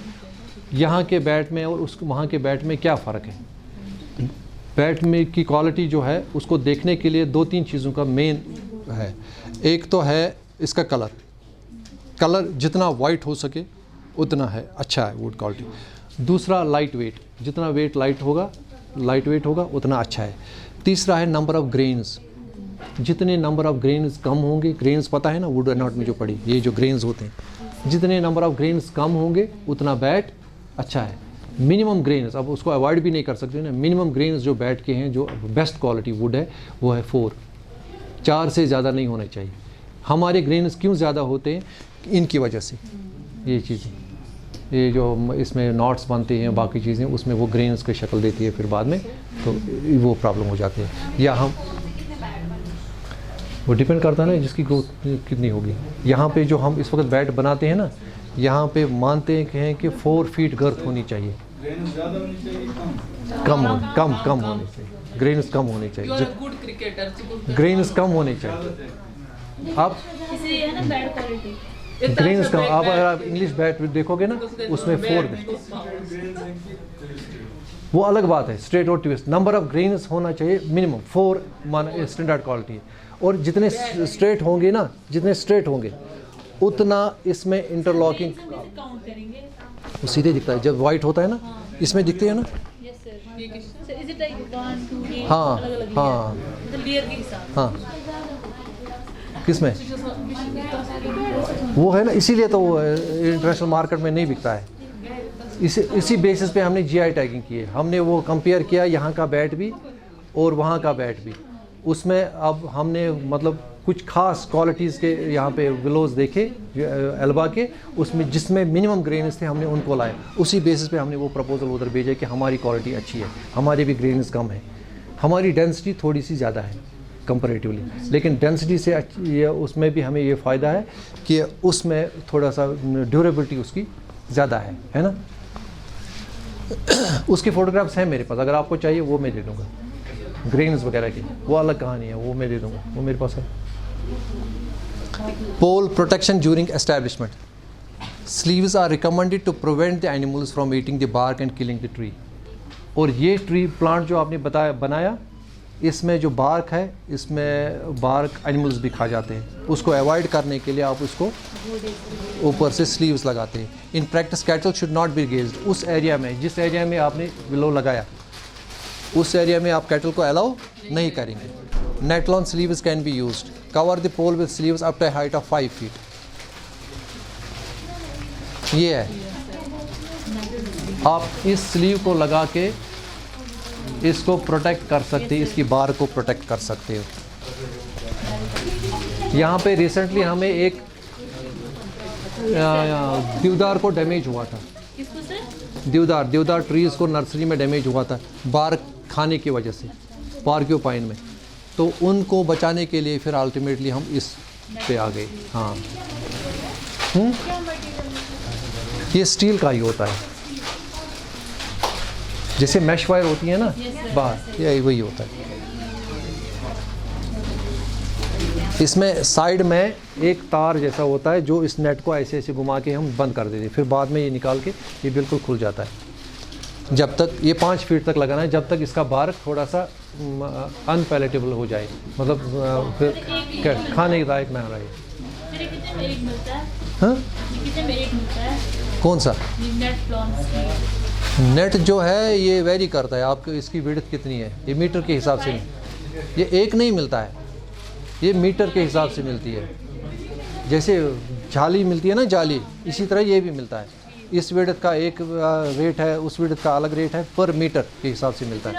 यहाँ के बैट में और उस वहाँ के बैट में क्या फ़र्क है, बैट में की क्वालिटी जो है उसको देखने के लिए 2-3 चीज़ों का मेन है। एक तो है इसका कलर, कलर जितना वाइट हो सके उतना है अच्छा है वुड क्वालिटी। दूसरा लाइट वेट, जितना वेट लाइट वेट होगा उतना अच्छा है। तीसरा है नंबर ऑफ़ ग्रेन्स, जितने नंबर ऑफ़ ग्रेन्स कम होंगे, ग्रेन्स पता है ना वुड नॉट में जो पड़ी ये जो ग्रेन्स होते हैं, जितने नंबर ऑफ़ ग्रेन्स कम होंगे उतना बैट अच्छा है। मिनिमम ग्रेन्स, अब उसको अवॉइड भी नहीं कर सकते ना, मिनिमम ग्रेन्स जो बैट के हैं जो बेस्ट क्वालिटी वुड है वो है 4 से ज़्यादा नहीं होने चाहिए। हमारे ग्रेन्स क्यों ज़्यादा होते हैं, इनकी वजह से ये चीज़ें, ये जो इसमें नॉट्स बनते हैं बाकी चीज़ें उसमें वो ग्रेन्स की शक्ल देती है फिर बाद में, तो वो प्रॉब्लम हो जाती है। या हम वो डिपेंड करता है ना जिसकी ग्रोथ कितनी होगी। यहाँ पे जो हम इस वक्त बैट बनाते हैं ना, यहाँ पे मानते हैं कि 4 फीट गर्थ होनी चाहिए, कम होनी चाहिए, ग्रेन्स कम होने चाहिए, गुड क्रिकेटर, ग्रेन्स कम होने चाहिए। आप इसलिए है ना बैड क्वालिटी। ग्रेन्स कम, आप अगर आप इंग्लिश बैट देखोगे ना उसमें 4 वो अलग बात है, स्ट्रेट और ट्विस्ट। नंबर ऑफ ग्रेन्स होना चाहिए मिनिमम 4 मान स्टैंडर्ड क्वालिटी है। और जितने स्ट्रेट होंगे ना, जितने स्ट्रेट होंगे उतना इसमें इंटरलॉकिंग काउंट करेंगे। वो सीधे दिखता है जब वाइट होता है ना, इसमें दिखते हैं ना। Yes sir, is it like 1 2 3 हाँ अलग-अलग हाँ मतलब लेयर के हिसाब। हाँ, किसमें वो है ना, इसीलिए तो वो इंटरनेशनल मार्केट में नहीं बिकता है। इसी बेसिस पे हमने जीआई टैगिंग की है। हमने वो कंपेयर किया यहाँ का बैट भी और वहाँ का बैट भी, उसमें अब हमने मतलब कुछ खास क्वालिटीज़ के यहाँ पे विलोज देखे एल्बा के, उसमें जिसमें मिनिमम ग्रेन्स थे हमने उनको लाए। उसी बेसिस पे हमने वो प्रपोजल उधर भेजा कि हमारी क्वालिटी अच्छी है, हमारे भी ग्रेन्स कम है, हमारी डेंसिटी थोड़ी सी ज़्यादा है कंपैरेटिवली, लेकिन डेंसिटी से ये उसमें भी हमें ये फ़ायदा है कि उसमें थोड़ा सा ड्यूरेबिलिटी उसकी ज़्यादा है ना। उसके फ़ोटोग्राफ्स हैं मेरे पास, अगर आपको चाहिए वो मैं दे दूँगा, ग्रेन्स वगैरह की वो अलग कहानी है, वो मैं दे दूँगा, वो मेरे पास है। Pole protection during establishment, sleeves are recommended to prevent the animals from eating the bark and killing the tree. और ये ट्री प्लांट जो आपने बनाया, इसमें जो बार्क है, इसमें बार्क एनिमल्स भी खा जाते हैं, उसको अवॉइड करने के लिए आप उसको ऊपर से स्लीव्स लगाते हैं। In practice cattle should not be gazed, उस एरिया में जिस एरिया में आपने विलो लगाया उस एरिया में आप कैटल को अलाउ नहीं करेंगे। Netlon sleeves can be used, cover the pole with sleeves up to height of 5 feet. ये है, आप इस स्लीव को लगा के इसको प्रोटेक्ट कर सकते हैं, इसकी बार को प्रोटेक्ट कर सकते हो। यहाँ पे रिसेंटली हमें एक देवदार को डैमेज हुआ था, किसको सर? देवदार ट्रीज़ को नर्सरी में डैमेज हुआ था बार खाने की वजह से, पार्क्योपाइन में, तो उनको बचाने के लिए फिर अल्टीमेटली हम इस पे आ गए। हाँ, ये स्टील का ही होता है, जैसे मैश वायर होती है ना बाहर, ये वही होता है। इसमें साइड में एक तार जैसा होता है जो इस नेट को ऐसे ऐसे घुमा के हम बंद कर देते हैं, फिर बाद में ये निकाल के ये बिल्कुल खुल जाता है। जब तक ये 5 फीट तक लगाना है, जब तक इसका बार्क थोड़ा सा अनपैलेटेबल हो जाए, मतलब फिर खाने के लायक ना रहे। मेरे कितने में एक मिलता है? हाँ, कितने में एक मिलता है? कौन सा नेट प्लॉन्स? नेट जो है ये वेरी करता है, आपको इसकी विड्थ कितनी है, ये मीटर के हिसाब से, ये एक नहीं मिलता है, ये मीटर के हिसाब से मिलती है। जैसे जाली मिलती है ना जाली, इसी तरह ये भी मिलता है। इस विड्थ का एक रेट है, उस विड्थ का अलग रेट है, पर मीटर के हिसाब से मिलता है।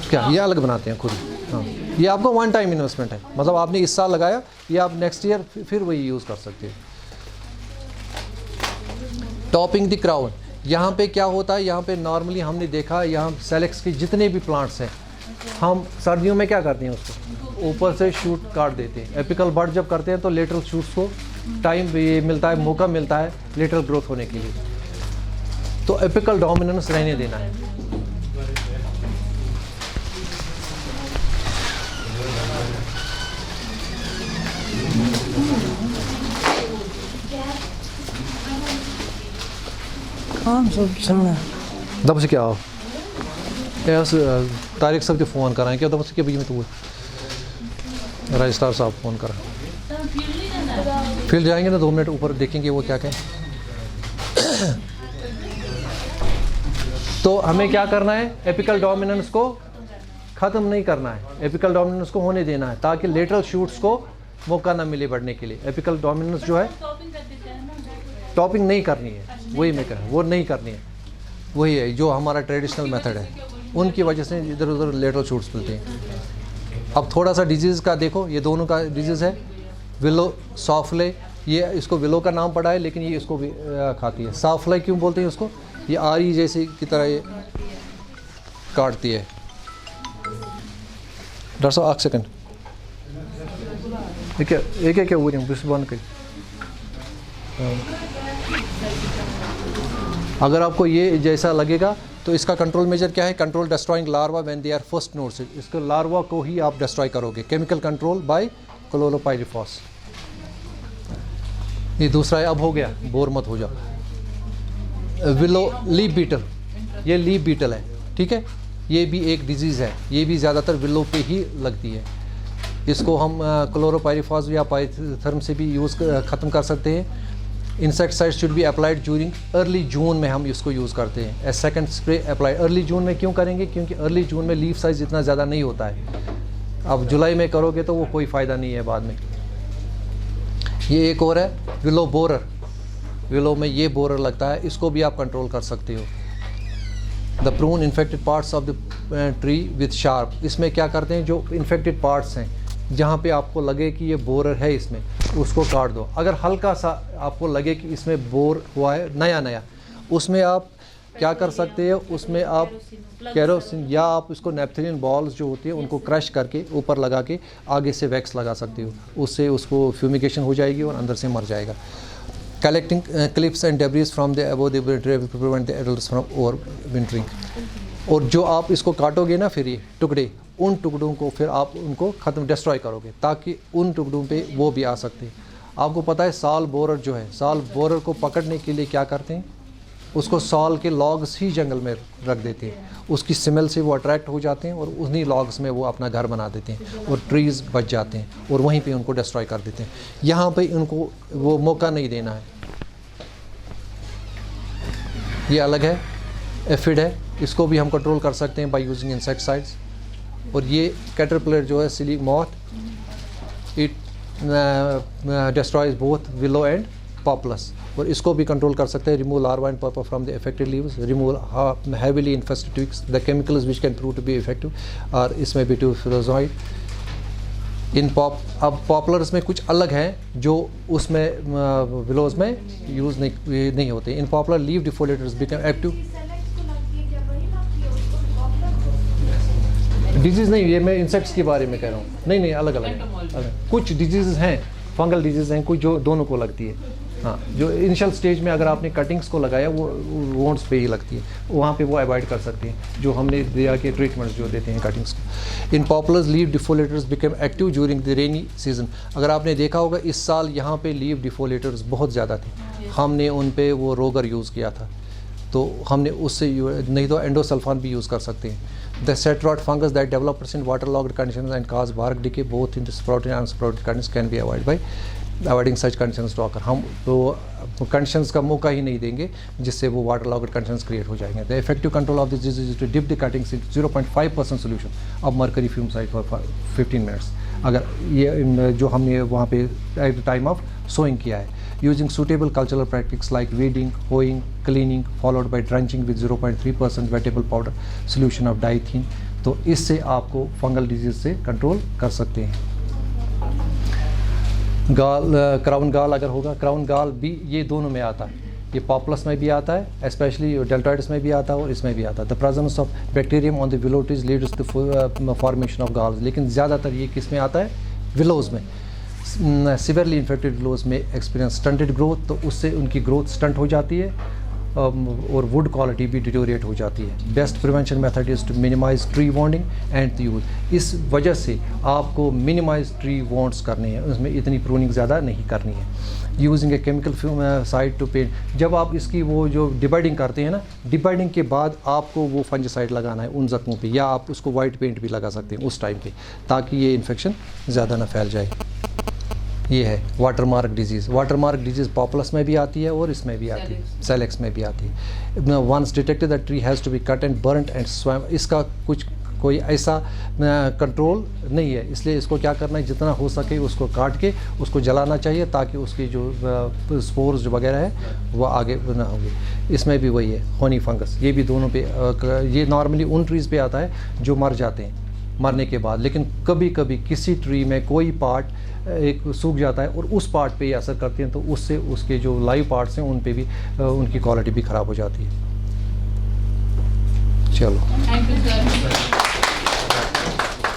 क्या ये अलग बनाते हैं खुद? हाँ, ये आपको 1 टाइम इन्वेस्टमेंट है, मतलब आपने इस साल लगाया, ये आप नेक्स्ट ईयर फिर वही यूज़ कर सकते हैं। टॉपिंग द क्राउन, यहाँ पे क्या होता है, यहाँ पे नॉर्मली हमने देखा यहाँ सेलेक्स के जितने भी प्लांट्स हैं, हम सर्दियों में क्या करते हैं, उसको ऊपर से शूट काट देते हैं। एपिकल बड जब करते हैं तो लेटरल शूट्स को टाइम ये मिलता है, मौका मिलता है लेटरल ग्रोथ होने के लिए। तो एपिकल डोमिनेंस रहने देना है। दब क्या हो तारिक साहब के फ़ोन कराएं क्या, दब के बीच में तो रजिस्ट्रार साहब फ़ोन करा। फील्ड जाएंगे ना 2 मिनट, ऊपर देखेंगे वो क्या कहें। तो हमें क्या करना है, एपिकल डोमिनेंस को ख़त्म नहीं करना है, एपिकल डोमिनेंस को होने देना है ताकि लेटरल शूट्स को मौका ना मिले बढ़ने के लिए। एपिकल डोमिनेंस जो है टॉपिंग नहीं करनी है, वही मैं कह रहा हूँ, वो नहीं करनी है, वही है जो हमारा ट्रेडिशनल मेथड है, उनकी वजह से इधर उधर लेटरल शूट्स मिलते हैं। अब थोड़ा सा डिजीज़ का देखो, ये दोनों का डिजीज़ है विलो सॉफ्ले, ये इसको विलो का नाम पड़ा है लेकिन ये इसको भी खाती है। सॉफ्ले क्यों बोलते हैं उसको, ये आरी जैसे की तरह ये काटती है। डॉक्टर साहब 1 सेकंड, एक क्या हुआ बंद कर। अगर आपको ये जैसा लगेगा तो इसका कंट्रोल मेजर क्या है, control destroying larva when they are first notes. इसको लार्वा को ही आप डिस्ट्रॉय करोगे, केमिकल कंट्रोल बाय क्लोरोपाइरिफॉस। ये दूसरा है, अब हो गया, बोर मत हो जाओ। विलो लीफ बीटल, ये लीफ बीटल है, ठीक है, ये भी एक डिजीज़ है, ये भी ज़्यादातर विलो पे ही लगती है। इसको हम क्लोरोपाइरिफॉस या पाइथर्म से भी यूज़ ख़त्म कर सकते हैं। Insecticide should be applied during early June में हम इसको यूज़ करते हैं as second spray apply. Early June में क्यों करेंगे, क्योंकि अर्ली जून में लीफ साइज़ इतना ज़्यादा नहीं होता है। अब जुलाई में करोगे तो वो कोई फ़ायदा नहीं है बाद में। ये एक और है विलो बोरर, विलो में ये बोरर लगता है, इसको भी आप कंट्रोल कर सकते हो। The prune infected parts of the tree with sharp, इसमें क्या करते हैं, जो इन्फेक्टेड पार्ट्स हैं जहाँ पे आपको लगे कि ये बोरर है इसमें, उसको काट दो। अगर हल्का सा आपको लगे कि इसमें बोर हुआ है नया, उसमें आप क्या कर सकते हो, उसमें आप केरोसिन या आप इसको नेपथलीन बॉल्स जो होती है उनको क्रश करके ऊपर लगा के आगे से वैक्स लगा सकते हो, उससे उसको फ्यूमिगेशन हो जाएगी और अंदर से मर जाएगा। Collecting clips and debris from the above the prevent the adults from over wintering. और जो आप इसको काटोगे ना फिर ये टुकड़े, उन टुकड़ों को फिर आप उनको ख़त्म डिस्ट्रॉय करोगे ताकि उन टुकड़ों पे वो भी आ सकते हैं। आपको पता है साल बोरर जो है, साल बोरर को पकड़ने के लिए क्या करते हैं, उसको साल के लॉग्स ही जंगल में रख देते हैं, उसकी स्मेल से वो अट्रैक्ट हो जाते हैं और उन्हीं लॉग्स में वो अपना घर बना देते हैं और ट्रीज़ बच जाते हैं और वहीं पे उनको डिस्ट्रॉय कर देते हैं। यहाँ पे उनको वो मौका नहीं देना है। ये अलग है, एफिड है, इसको भी हम कंट्रोल कर सकते हैं बाय यूजिंग इंसेक्टिसाइड्स। और ये कैटरपिलर जो है silly moth, it destroys both willow and populus, और इसको भी कंट्रोल कर सकते हैं। रिमूव लार्वा एंड पर्पा from the affected leaves, remove heavily infested twigs, the chemicals which can prove to be effective और इसमें भी ट्यूफिलोजॉइड इन अब पॉपुलर्स में कुछ अलग हैं जो उसमें विलोज में यूज़ नहीं होते। In poplar leaf defoliators become active. Disease नहीं, ये मैं इंसेक्ट्स के बारे में कह रहा हूँ। नहीं अलग अलग कुछ डिजीज़ हैं, फंगल डिजीज़ हैं कुछ जो दोनों को लगती है। हाँ, जो इनिशियल स्टेज में अगर आपने कटिंग्स को लगाया वो वोंड्स पे ही लगती है, वहाँ पे वो अवॉइड कर सकते हैं जो हमने दिया के ट्रीटमेंट्स जो देते हैं कटिंग्स को। In poplars leaf defoliators become active during the rainy season. अगर आपने देखा होगा इस साल यहाँ पे लीव डिफोलेटर्स बहुत ज़्यादा थे, हमने उन पे वो रोगर यूज़ किया था, तो हमने उससे नहीं तो एंडोसल्फान भी यूज़ कर सकते हैं। The cetrot fungus that develops in waterlogged conditions and cause bark decay both in the sprouted and unsprouted conditions can be avoided by avoiding such conditions to occur। हम तो कंडीशंस का मौका ही नहीं देंगे जिससे वो वाटरलॉग्ड कंडीशंस क्रिएट हो जाएंगे। The effective control of this disease is to dip the cuttings in 0.5% solution of mercury fungicide for 15 minutes. अगर ये जो हमने वहाँ पे at the time of sowing किया है, using suitable cultural practices like weeding, hoeing, cleaning, followed by drenching with 0.3% vegetable powder solution of diethene। तो इससे आपको फंगल डिजीज से कंट्रोल कर सकते हैं। गाल क्राउन गाल अगर होगा, क्राउन गाल भी ये दोनों में आता है। ये पॉपुलस में भी आता है, स्पेशली डेल्टोइड्स में भी आता है और इसमें भी आता है। The presence of bacterium on the willow trees leads to formation of galls, लेकिन ज़्यादातर ये किस में आता है? विलोज़ में। सिवियरली इन्फेक्टेड विलोज़ में एक्सपीरियंस स्टंटेड ग्रोथ, तो उससे उनकी ग्रोथ स्टंट हो जाती है और वुड क्वालिटी भी डिटोरिएट हो जाती है। Best prevention method is to minimise tree wounding and use. इस वजह से आपको मिनिमाइज ट्री वॉन्ड्स करने हैं, उसमें इतनी प्रूनिंग ज़्यादा नहीं करनी है। Using a chemical side to paint, जब आप इसकी वो जो डिबाइडिंग करते हैं ना, डिबाइडिंग के बाद आपको वो फंजिसाइड लगाना है उन जख्मों पे, या आप उसको वाइट पेंट भी लगा सकते हैं उस टाइम पे, ताकि ये इन्फेक्शन ज़्यादा ना फैल जाए। ये है water mark disease. Water mark disease populace में भी आती है और इसमें भी आती है, सेलेक्स में भी आती है। Once detected the tree has to be cut and burned and swam. इसका कोई ऐसा कंट्रोल नहीं है, इसलिए इसको क्या करना है, जितना हो सके उसको काट के उसको जलाना चाहिए, ताकि उसकी जो स्पोर्स जो वगैरह है वो आगे ना होंगे। इसमें भी वही है, होनी फंगस, ये भी दोनों पे ये नॉर्मली उन ट्रीज़ पे आता है जो मर जाते हैं मरने के बाद, लेकिन कभी कभी किसी ट्री में कोई पार्ट एक सूख जाता है और उस पार्ट पे ये असर करते हैं, तो उससे उसके जो लाइव पार्ट्स हैं उन पे भी उनकी क्वालिटी भी ख़राब हो जाती है। चलो, थैंक यू सर।